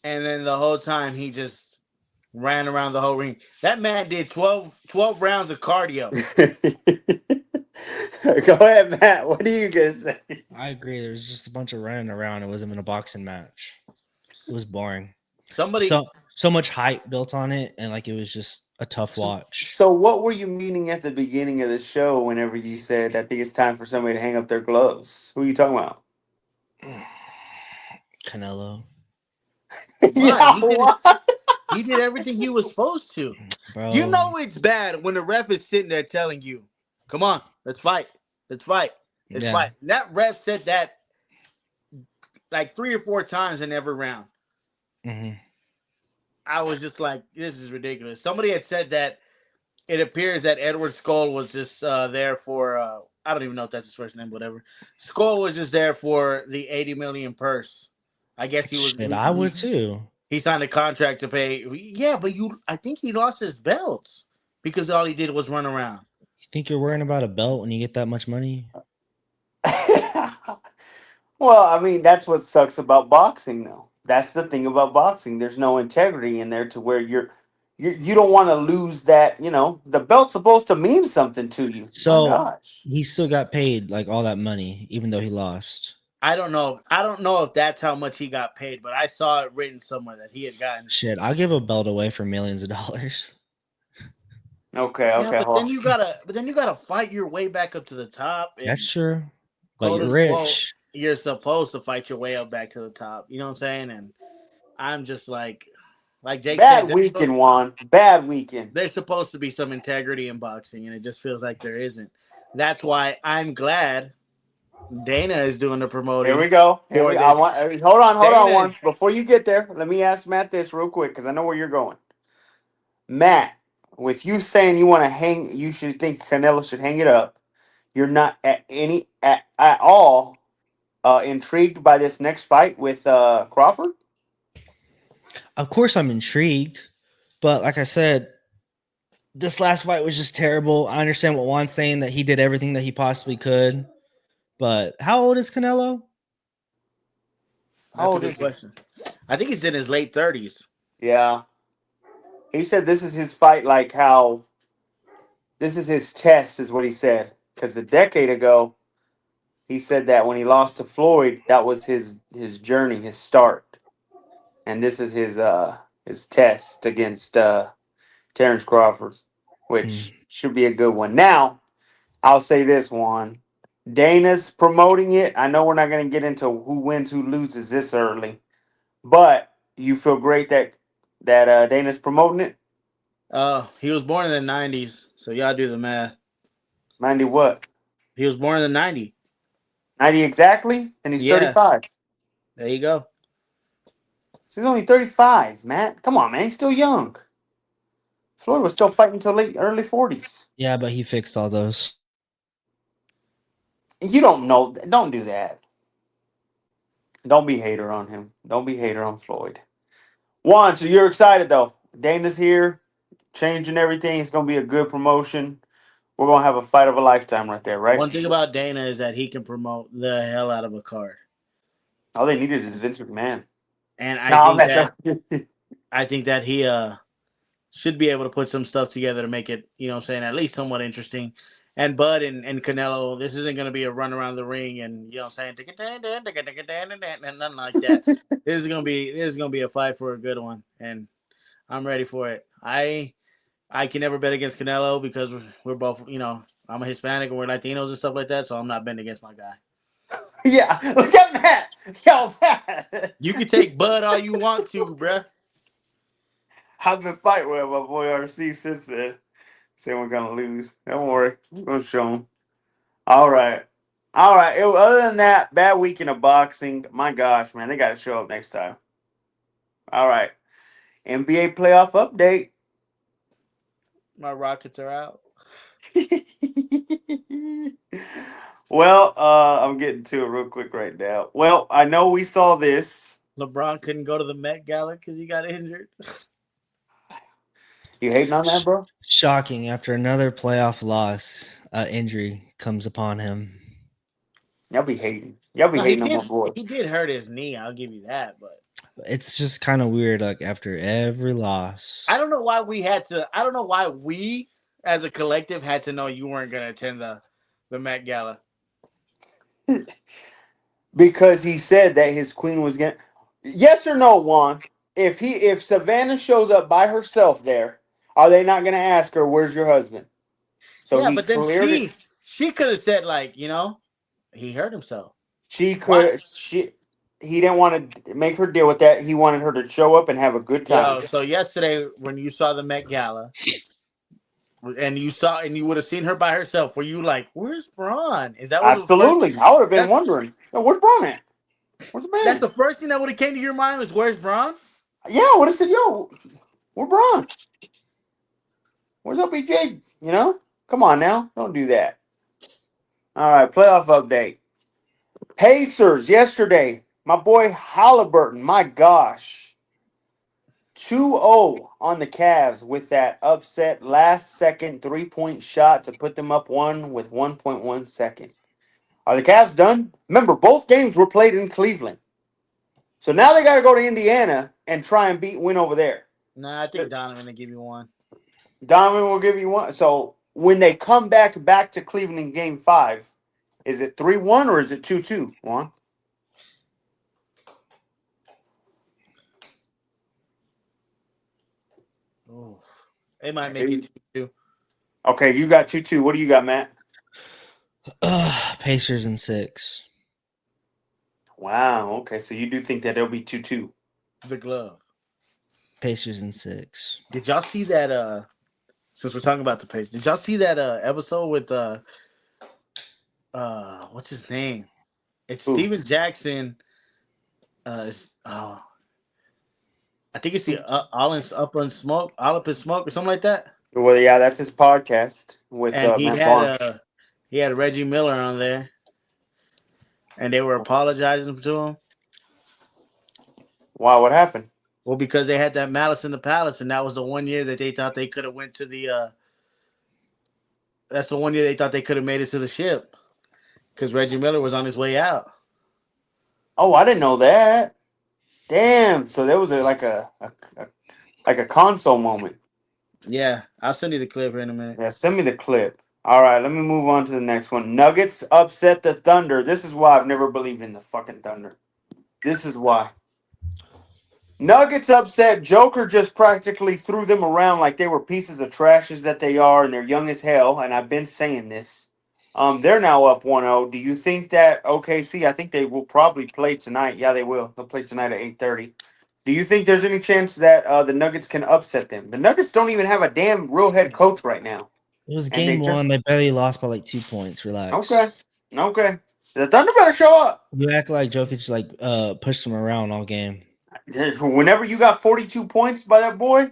[SPEAKER 2] And then the whole time he just ran around the whole ring. That man did 12 rounds of cardio.
[SPEAKER 1] Go ahead, Matt. What are you gonna say?
[SPEAKER 3] I agree. There's just a bunch of running around. It wasn't even a boxing match. It was boring.
[SPEAKER 2] Somebody
[SPEAKER 3] So much hype built on it, and like it was just a tough watch.
[SPEAKER 1] So, what were you meaning at the beginning of the show whenever you said, "I think it's time for somebody to hang up their gloves"? Who are you talking about?
[SPEAKER 3] Canelo,
[SPEAKER 2] why
[SPEAKER 1] Yeah, what?
[SPEAKER 2] he did everything he was supposed to. You
[SPEAKER 3] bro.
[SPEAKER 2] know it's bad when the ref is sitting there telling you, "Come on, let's fight, let's fight, let's
[SPEAKER 3] Yeah.
[SPEAKER 2] fight." And that ref said that like 3 or 4 times in every round.
[SPEAKER 3] Hmm.
[SPEAKER 2] I was just like, "This is ridiculous." Somebody had said that it appears that Edward Skull was just there for I don't even know if that's his first name, whatever. Skull was just there for the 80 million purse. I guess he was
[SPEAKER 3] Shit, I would too.
[SPEAKER 2] he signed a contract to pay. Yeah, but I think he lost his belts because all he did was run around.
[SPEAKER 3] You think you're worrying about a belt when you get that much money?
[SPEAKER 1] Well, I mean, that's what sucks about boxing, though. That's the thing about boxing. There's no integrity in there to where you don't want to lose that. The belt's supposed to mean something to you. My
[SPEAKER 3] So
[SPEAKER 1] gosh.
[SPEAKER 3] he still got paid like all that money, even though he lost.
[SPEAKER 2] I don't know. I don't know if that's how much he got paid, but I saw it written somewhere that he had gotten.
[SPEAKER 3] Shit, I'll give a belt away for millions of dollars.
[SPEAKER 1] Okay,
[SPEAKER 2] Yeah,
[SPEAKER 1] okay. Well,
[SPEAKER 2] but then you gotta fight your way back up to the top
[SPEAKER 3] That's
[SPEAKER 2] and
[SPEAKER 3] true. But
[SPEAKER 2] go
[SPEAKER 3] you're
[SPEAKER 2] to
[SPEAKER 3] rich.
[SPEAKER 2] you're supposed to fight your way up back to the top. You know what I'm saying? And I'm just like Jake said,
[SPEAKER 1] bad weekend, Juan. Bad weekend.
[SPEAKER 2] there's supposed to be some integrity in boxing, and it just feels like there isn't. That's why I'm glad Dana is doing the
[SPEAKER 1] Here
[SPEAKER 2] promoting
[SPEAKER 1] we go. Here
[SPEAKER 2] for
[SPEAKER 1] we. I
[SPEAKER 2] this.
[SPEAKER 1] want. Hold on,
[SPEAKER 2] Dana,
[SPEAKER 1] Juan. Before you get there, let me ask Matt this real quick because I know where you're going. Matt, with you saying you want to hang, you should think Canelo should hang it up. You're not at all intrigued by this next fight with Crawford.
[SPEAKER 3] Of course, I'm intrigued. But like I said, this last fight was just terrible. I understand what Juan's saying that he did everything that he possibly could. But how old is Canelo?
[SPEAKER 1] How
[SPEAKER 2] that's a
[SPEAKER 1] old
[SPEAKER 2] good
[SPEAKER 1] is he?
[SPEAKER 2] question. I think he's in his late 30s.
[SPEAKER 1] Yeah, he said this is his fight. Like how this is his test, is what he said. Because a decade ago, he said that when he lost to Floyd, that was his journey, his start, and this is his test against Terrence Crawford,
[SPEAKER 3] Hmm.
[SPEAKER 1] which should be a good one. Now, I'll say this one. Dana's promoting it. I know we're not going to get into who wins, who loses this early, but you feel great that Dana's promoting it.
[SPEAKER 2] He was born in the 90s, so y'all do the math.
[SPEAKER 1] 90 what?
[SPEAKER 2] He was born in the 90s.
[SPEAKER 1] 90 exactly, and he's
[SPEAKER 2] Yeah,
[SPEAKER 1] 35.
[SPEAKER 2] there you go.
[SPEAKER 1] So he's only 35, Matt. Come on, man. He's still young. Floyd was still fighting until late early 40s.
[SPEAKER 3] Yeah, but he fixed all those.
[SPEAKER 1] You don't know. Don't do that. Don't be hater on him. Don't be hater on Floyd. Juan, so you're excited though. Dana's here, changing everything. It's gonna be a good promotion. We're gonna have a fight of a lifetime right there, right?
[SPEAKER 2] One thing about Dana is that he can promote the hell out of a card,
[SPEAKER 1] All they needed is Vince McMahon.
[SPEAKER 2] and
[SPEAKER 1] No, that's a,
[SPEAKER 2] I think that he should be able to put some stuff together to make it, you know what I'm saying, at least somewhat interesting. And Bud and Canelo, this isn't going to be a run around the ring and, you know what I'm saying, and nothing like that. This is going to be a fight for a good one, and I'm ready for it. I can never bet against Canelo because we're both, I'm a Hispanic and we're Latinos and stuff like that, so I'm not betting against my guy.
[SPEAKER 1] yeah. Look at that. Yo, that.
[SPEAKER 2] You can take Bud all you want to, bruh.
[SPEAKER 1] I've been fighting with my boy RC since then. Saying we're gonna lose. Don't worry, we're gonna show him. All right, all right. Other than that, bad weekend of boxing. My gosh, man, they got to show up next time. All right, NBA playoff update.
[SPEAKER 2] My Rockets are out.
[SPEAKER 1] Well, I'm getting to it real quick right now. Well, I know we saw this.
[SPEAKER 2] LeBron couldn't go to the Met Gala because he got injured.
[SPEAKER 1] You hating on that, bro?
[SPEAKER 3] Shocking. After another playoff loss, injury comes upon him.
[SPEAKER 1] Y'all be hating. Y'all be
[SPEAKER 2] No, he
[SPEAKER 1] hating on my
[SPEAKER 2] did.
[SPEAKER 1] boy.
[SPEAKER 2] He did hurt his knee. I'll give you that. But
[SPEAKER 3] It's just kind of weird. Like after every loss,
[SPEAKER 2] I don't know why we had to. I don't know why we, as a collective, had to know you weren't going to attend the Met Gala.
[SPEAKER 1] Because he said that his queen was gonna. Yes or no, Juan? If Savannah shows up by herself there, are they not gonna ask her where's your husband? So
[SPEAKER 2] Yeah,
[SPEAKER 1] he
[SPEAKER 2] but then
[SPEAKER 1] cleared it.
[SPEAKER 2] she could have said like, he hurt himself.
[SPEAKER 1] She
[SPEAKER 2] Why?
[SPEAKER 1] could. He didn't want to make her deal with that. He wanted her to show up and have a good time.
[SPEAKER 2] Yo, so yesterday when you saw the Met Gala and you would have seen her by herself, were you like, "Where's Braun?" Is that what the first?
[SPEAKER 1] Absolutely, I would have been
[SPEAKER 2] That's
[SPEAKER 1] wondering, "Yo, where's Braun at? Where's the
[SPEAKER 2] that's
[SPEAKER 1] man?"
[SPEAKER 2] the first thing that would have came to your mind was, "Where's Braun?"
[SPEAKER 1] Yeah, I would have said, "Yo, where's Braun?" Where's OBJ? You know, come on now, don't do that. All right, playoff update. Pacers yesterday. My boy Halliburton. My gosh. 2-0 on the Cavs with that upset last second 3-point shot to put them up one with 1.1 second. Are the Cavs done? Remember, both games were played in Cleveland. So now they got to go to Indiana and try and win over there.
[SPEAKER 2] Nah, I think Donovan will give you one.
[SPEAKER 1] Donovan will give you one. So when they come back to Cleveland in game 5, is it 3-1 or is it 2-2? Juan?
[SPEAKER 2] Oh, they might make it 2-2.
[SPEAKER 1] Okay, you got 2-2. What do you got, Matt?
[SPEAKER 3] Pacers in 6.
[SPEAKER 1] Wow. Okay, so you do think that it'll be 2-2.
[SPEAKER 2] The glove.
[SPEAKER 3] Pacers in 6.
[SPEAKER 2] Did y'all see that? Since we're talking about the Pacers, did y'all see that episode with what's his name? It's
[SPEAKER 1] Who?
[SPEAKER 2] Steven Jackson. I think it's the All Up in Smoke or something like that.
[SPEAKER 1] Well, yeah, that's his podcast with
[SPEAKER 2] And
[SPEAKER 1] Matt Barnes.
[SPEAKER 2] he had Reggie Miller on there, and they were apologizing to him.
[SPEAKER 1] Wow, what happened?
[SPEAKER 2] Well, because they had that Malice in the Palace, and that was the one year that they thought they could have went to the. That's the one year they thought they could have made it to the ship, because Reggie Miller was on his way out.
[SPEAKER 1] Oh, I didn't know that. Damn. So there was like a console moment.
[SPEAKER 2] Yeah, I'll send you the clip here in a minute.
[SPEAKER 1] Yeah, send me the clip. All right, let me move on to the next one. Nuggets upset the Thunder. This is why I've never believed in the fucking Thunder. This is why. Nuggets upset. Joker just practically threw them around like they were pieces of trashes that they are, and they're young as hell. And I've been saying this. They're now up 1-0. Do you think that OKC? I think they will probably play tonight. Yeah, they will. They'll play tonight at 8:30. Do you think there's any chance that the Nuggets can upset them? The Nuggets don't even have a damn real head coach right now.
[SPEAKER 3] It was
[SPEAKER 1] And they
[SPEAKER 3] game
[SPEAKER 1] just
[SPEAKER 3] 1. They barely lost by like 2 points. Relax.
[SPEAKER 1] okay. The Thunder better show up.
[SPEAKER 3] You act like Jokic pushed them around all game.
[SPEAKER 1] Whenever you got 42 points by that boy,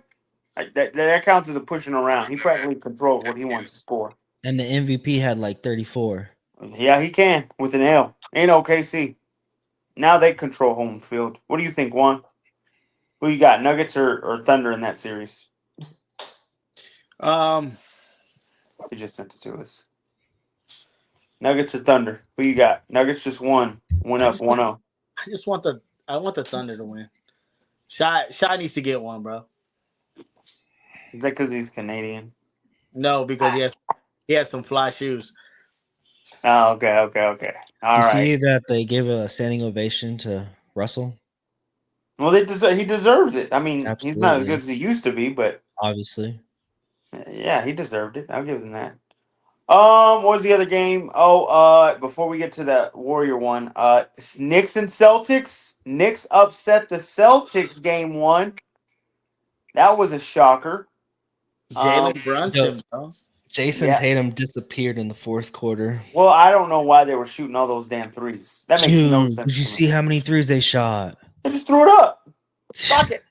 [SPEAKER 1] that counts as a pushing around. He practically controls what he wants to score.
[SPEAKER 3] And the MVP had like 34.
[SPEAKER 1] Yeah, he can with an L. Ain't OKC. Now they control home field. What do you think, Juan? Who you got, Nuggets or Thunder in that series? He just sent it to us. Nuggets or Thunder? Who you got? Nuggets just won. Went up 1-0.
[SPEAKER 2] I want the Thunder to win. Shy needs to get one, bro.
[SPEAKER 1] Is that because he's Canadian?
[SPEAKER 2] No, because he has some fly shoes.
[SPEAKER 1] Oh, okay. All right.
[SPEAKER 3] See that they gave a standing ovation to Russell?
[SPEAKER 1] Well, he deserves it. I mean, he's not as
[SPEAKER 3] Absolutely.
[SPEAKER 1] good as he used to be, but
[SPEAKER 3] Obviously.
[SPEAKER 1] yeah, he deserved it. I'll give him that. What was the other game? Oh, before we get to the Warrior one, Knicks and Celtics. Knicks upset the Celtics game 1. That was a shocker.
[SPEAKER 2] Jalen Brunson, bro.
[SPEAKER 3] Jason
[SPEAKER 1] Yeah.
[SPEAKER 3] Tatum disappeared in the 4th quarter.
[SPEAKER 1] Well, I don't know why they were shooting all those damn threes. That makes no sense.
[SPEAKER 3] Did you
[SPEAKER 1] to me.
[SPEAKER 3] see how many threes they shot?
[SPEAKER 1] They just threw it up. Fuck it.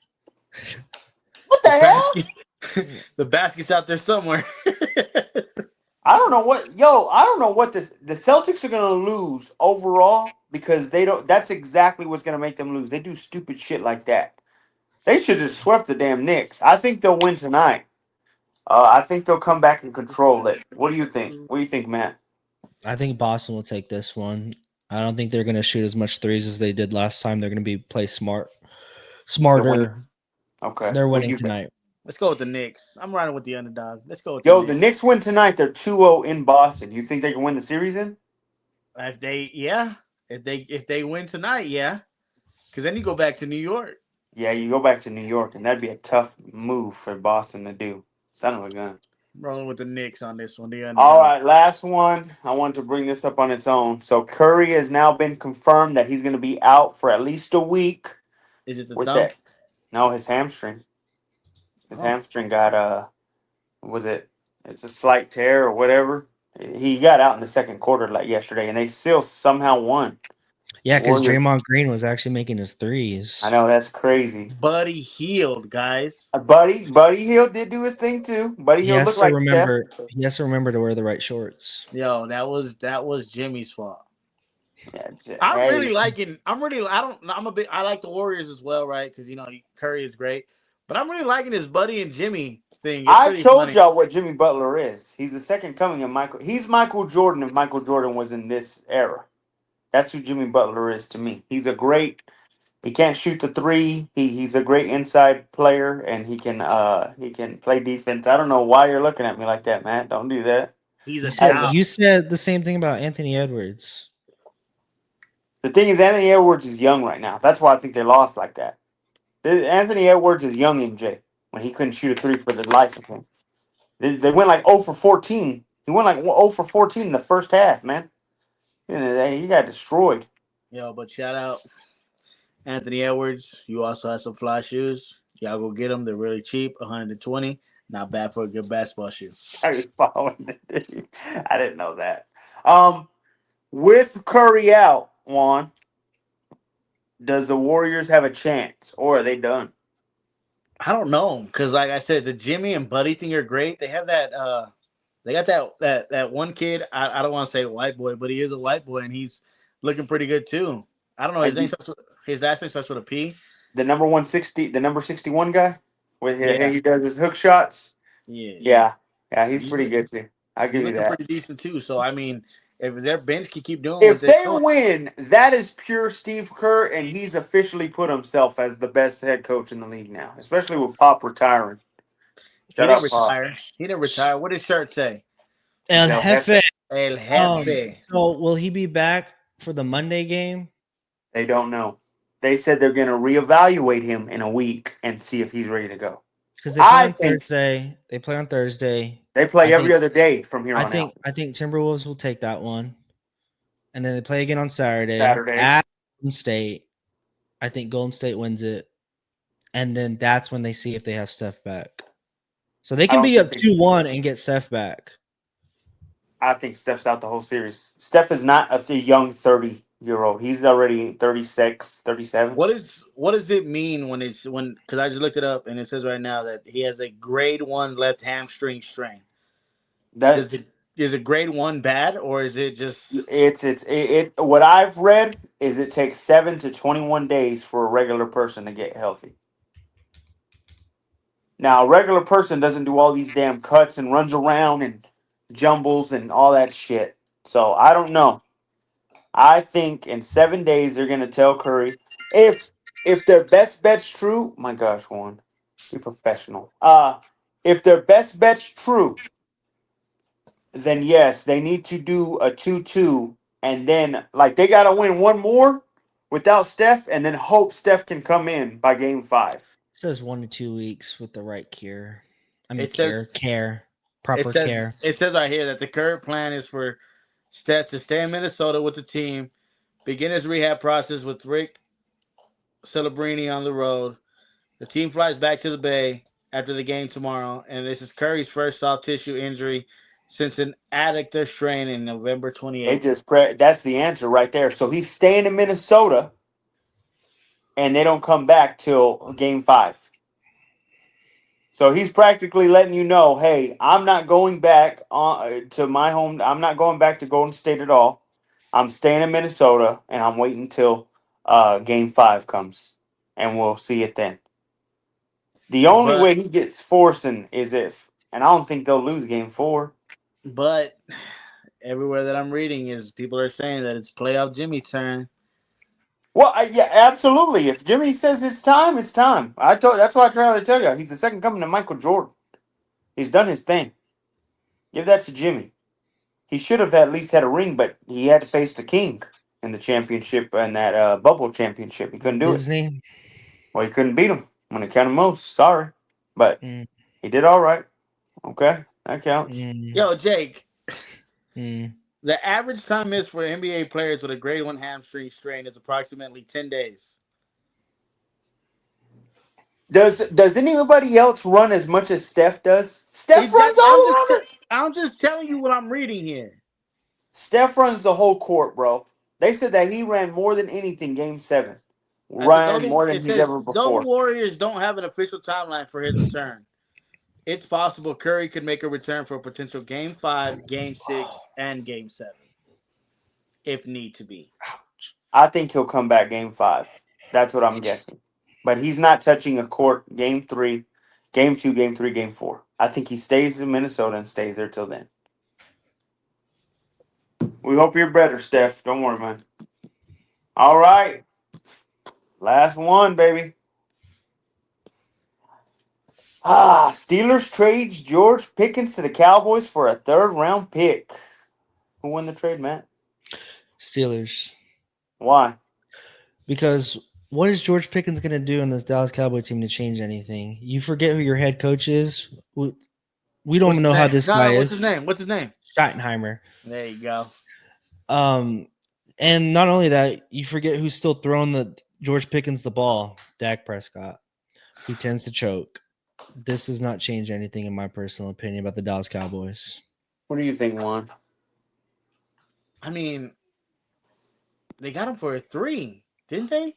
[SPEAKER 1] What the hell?
[SPEAKER 2] The basket's out there somewhere.
[SPEAKER 1] I don't know what the Celtics are gonna lose overall because they don't. That's exactly what's gonna make them lose. They do stupid shit like that. They should have swept the damn Knicks. I think they'll win tonight. I think they'll come back and control it. What do you think? What do you think, Matt?
[SPEAKER 3] I think Boston will take this one. I don't think they're going to shoot as much threes as they did last time. They're going to play smarter.
[SPEAKER 1] Okay,
[SPEAKER 3] They're
[SPEAKER 1] what do
[SPEAKER 3] winning
[SPEAKER 1] you think?
[SPEAKER 3] tonight.
[SPEAKER 2] Let's go with the Knicks. I'm riding with the underdog. Let's go with
[SPEAKER 1] The Knicks win tonight. They're 2-0 in Boston. You think they can win the series in?
[SPEAKER 2] If they win tonight, yeah. Because then you go back to New York.
[SPEAKER 1] Yeah, you go back to New York, and that'd be a tough move for Boston to do. Son of a gun.
[SPEAKER 2] I'm rolling with the Knicks on this one. The underdog.
[SPEAKER 1] All right, last one. I want to bring this up on its own. So Curry has now been confirmed that he's going to be out for at least a week.
[SPEAKER 2] Is it the
[SPEAKER 1] with
[SPEAKER 2] thumb?
[SPEAKER 1] that. No, his hamstring. His hamstring got it's a slight tear or whatever. He got out in the second quarter like yesterday, and they still somehow won.
[SPEAKER 3] Yeah, because
[SPEAKER 1] Warriors.
[SPEAKER 3] Draymond Green was actually making his
[SPEAKER 1] I
[SPEAKER 3] threes.
[SPEAKER 1] know that's crazy.
[SPEAKER 2] Buddy healed, guys.
[SPEAKER 1] Buddy Hill did do his thing too. Buddy
[SPEAKER 3] He
[SPEAKER 1] Hill
[SPEAKER 3] has
[SPEAKER 1] looked
[SPEAKER 3] to
[SPEAKER 1] like Steph.
[SPEAKER 3] remember. He has to remember to wear the right shorts.
[SPEAKER 2] Yo, that was Jimmy's fault.
[SPEAKER 1] Yeah,
[SPEAKER 2] I'm really
[SPEAKER 1] hey,
[SPEAKER 2] liking. I'm really. I don't. I'm a bit. I like the Warriors as well, right? Because Curry is great, but I'm really liking this Buddy and Jimmy thing. It's
[SPEAKER 1] I've
[SPEAKER 2] pretty
[SPEAKER 1] told
[SPEAKER 2] funny.
[SPEAKER 1] y'all what Jimmy Butler is. He's the second coming of Michael. He's Michael Jordan if Michael Jordan was in this era. That's who Jimmy Butler is to me. He's a great. He can't shoot the three. He's a great inside player, and he can play defense. I don't know why you're looking at me like that, Matt. Don't do that.
[SPEAKER 2] He's
[SPEAKER 3] You
[SPEAKER 2] a
[SPEAKER 3] said
[SPEAKER 1] As
[SPEAKER 2] dog.
[SPEAKER 3] you said the same thing about Anthony Edwards.
[SPEAKER 1] the thing is, Anthony Edwards is young right now. That's why I think they lost like that. Anthony Edwards is young MJ when he couldn't shoot a three for the life of him. They went like 0 for 14. He went like 0 for 14 in the first half, man. He got destroyed.
[SPEAKER 2] Yo, but shout out Anthony Edwards. You also have some fly shoes. Y'all go get them. They're really cheap, 120. Not bad for a good basketball shoe.
[SPEAKER 1] I was following it. I didn't know that. Um, with Curry out, Juan, does the Warriors have a chance, or are they done?
[SPEAKER 2] I don't know because, like I said, the Jimmy and Buddy thing are great. They have that. They got that one kid. I don't want to say white boy, but he is a white boy, and he's looking pretty good too. I don't know.
[SPEAKER 1] Like
[SPEAKER 2] His last name starts with a P.
[SPEAKER 1] the number 160, the number 61 guy, with
[SPEAKER 2] Yeah,
[SPEAKER 1] he does his hook shots.
[SPEAKER 2] yeah.
[SPEAKER 1] Yeah, he's
[SPEAKER 2] He's
[SPEAKER 1] pretty good too. I
[SPEAKER 2] he's
[SPEAKER 1] give you
[SPEAKER 2] looking
[SPEAKER 1] that.
[SPEAKER 2] pretty decent too. So I mean, if their bench can keep doing what
[SPEAKER 1] If
[SPEAKER 2] they're
[SPEAKER 1] they
[SPEAKER 2] doing,
[SPEAKER 1] win, that is pure Steve Kerr, and he's officially put himself as the best head coach in the league now, especially with Pop retiring.
[SPEAKER 2] he
[SPEAKER 1] Shut
[SPEAKER 2] didn't
[SPEAKER 1] up, Pop.
[SPEAKER 2] retire. He didn't retire. What did his shirt say?
[SPEAKER 1] He's
[SPEAKER 3] El
[SPEAKER 1] El Jefe.
[SPEAKER 3] Jefe.
[SPEAKER 2] El
[SPEAKER 3] Um,
[SPEAKER 2] Jefe.
[SPEAKER 3] so will he be back for the Monday game?
[SPEAKER 1] They don't know. They said they're going to reevaluate him in a week and see if he's ready to go.
[SPEAKER 3] Because they play
[SPEAKER 1] I
[SPEAKER 3] on
[SPEAKER 1] think
[SPEAKER 3] Thursday. They play on Thursday.
[SPEAKER 1] they play
[SPEAKER 3] I
[SPEAKER 1] every
[SPEAKER 3] think.
[SPEAKER 1] other day from here
[SPEAKER 3] I
[SPEAKER 1] on out.
[SPEAKER 3] think. I think Timberwolves will take that one, and then they play again on Saturday
[SPEAKER 1] Saturday.
[SPEAKER 3] at Golden State. I think Golden State wins it, and then that's when they see if they have Steph back. So they
[SPEAKER 1] I
[SPEAKER 3] can
[SPEAKER 1] don't
[SPEAKER 3] be
[SPEAKER 1] think
[SPEAKER 3] up 2-1 and get Steph back.
[SPEAKER 1] I think Steph's out the whole series. Steph is not a young 30-year-old. He's already 36, 37.
[SPEAKER 2] What does it mean when because I just looked it up and it says right now that he has a grade 1 left hamstring strain.
[SPEAKER 1] That
[SPEAKER 2] Does it is it grade 1 bad or is it just
[SPEAKER 1] what I've read is it takes 7 to 21 days for a regular person to get healthy. Now, a regular person doesn't do all these damn cuts and runs around and jumbles and all that shit. So I don't know. I think in 7 days they're gonna tell Curry if their best bet's true. My gosh, Juan, be professional. If their best bet's true, then yes, they need to do a 2-2, and then like they gotta win one more without Steph, and then hope Steph can come in by game 5.
[SPEAKER 3] It says 1 to 2 weeks with the right cure. I mean
[SPEAKER 2] it says
[SPEAKER 3] proper care.
[SPEAKER 2] it says right here that the current plan is for Steph to stay in Minnesota with the team, begin his rehab process with Rick Celebrini on the road. The team flies back to the Bay after the game tomorrow, and this is Curry's first soft tissue injury since an adductor strain in November
[SPEAKER 1] They
[SPEAKER 2] 2018.
[SPEAKER 1] just that's the answer right there. So he's staying in Minnesota, and they don't come back till game 5. So he's practically letting you know, hey, I'm not going back to my home. I'm not going back to Golden State at all. I'm staying in Minnesota, and I'm waiting till game 5 comes, and we'll see it then. The only
[SPEAKER 2] But
[SPEAKER 1] way he gets forcing is if, and I don't think they'll lose game 4.
[SPEAKER 2] but everywhere that I'm reading is people are saying that it's playoff Jimmy's turn.
[SPEAKER 1] Well, yeah, absolutely. If Jimmy says it's time, it's time. That's why I try to tell you. He's the second coming to Michael Jordan. He's done his thing. Give that to Jimmy. He should have at least had a ring, but he had to face the king in the championship and that bubble championship. He couldn't do it.
[SPEAKER 3] Disney.
[SPEAKER 1] Well, he couldn't beat him when it counted most. Sorry, but
[SPEAKER 3] Mm,
[SPEAKER 1] he did all right. Okay, that counts.
[SPEAKER 3] mm,
[SPEAKER 2] Yo, Jake,
[SPEAKER 3] mm.
[SPEAKER 2] the average time missed for NBA players with a grade 1 hamstring strain is approximately 10 days.
[SPEAKER 1] Does anybody else run as much as Steph does? Steph runs all around it.
[SPEAKER 2] I'm just telling you what I'm reading here.
[SPEAKER 1] Steph runs the whole court, bro. They said that he ran more than anything Game 7.
[SPEAKER 2] Those,
[SPEAKER 1] Ran more than
[SPEAKER 2] it
[SPEAKER 1] he's
[SPEAKER 2] says
[SPEAKER 1] ever
[SPEAKER 2] those
[SPEAKER 1] before.
[SPEAKER 2] Warriors don't have an official timeline for his return. It's possible Curry could make a return for a potential Game 5, Game 6, and Game 7 if need to be.
[SPEAKER 1] I think he'll come back Game 5. That's what I'm guessing. But he's not touching a court Game 3, Game 2, Game 3, Game 4. I think he stays in Minnesota and stays there till then. We hope you're better, Steph. Don't worry, man. All right. Last one, baby. Steelers trades George Pickens to the Cowboys for a 3rd-round pick. Who won the trade, Matt?
[SPEAKER 3] Steelers.
[SPEAKER 1] Why?
[SPEAKER 3] Because what is George Pickens going to do in this Dallas Cowboy team to change anything? You forget who your head coach is. We don't even know how this guy
[SPEAKER 2] what's
[SPEAKER 3] is.
[SPEAKER 2] his name? What's his name?
[SPEAKER 3] Schottenheimer.
[SPEAKER 2] There you go.
[SPEAKER 3] And not only that, you forget who's still throwing the George Pickens the ball. Dak Prescott, who tends to choke. This does not change anything, in my personal opinion, about the Dallas Cowboys.
[SPEAKER 1] What do you think, Juan?
[SPEAKER 2] I mean, they got him for a 3, didn't they?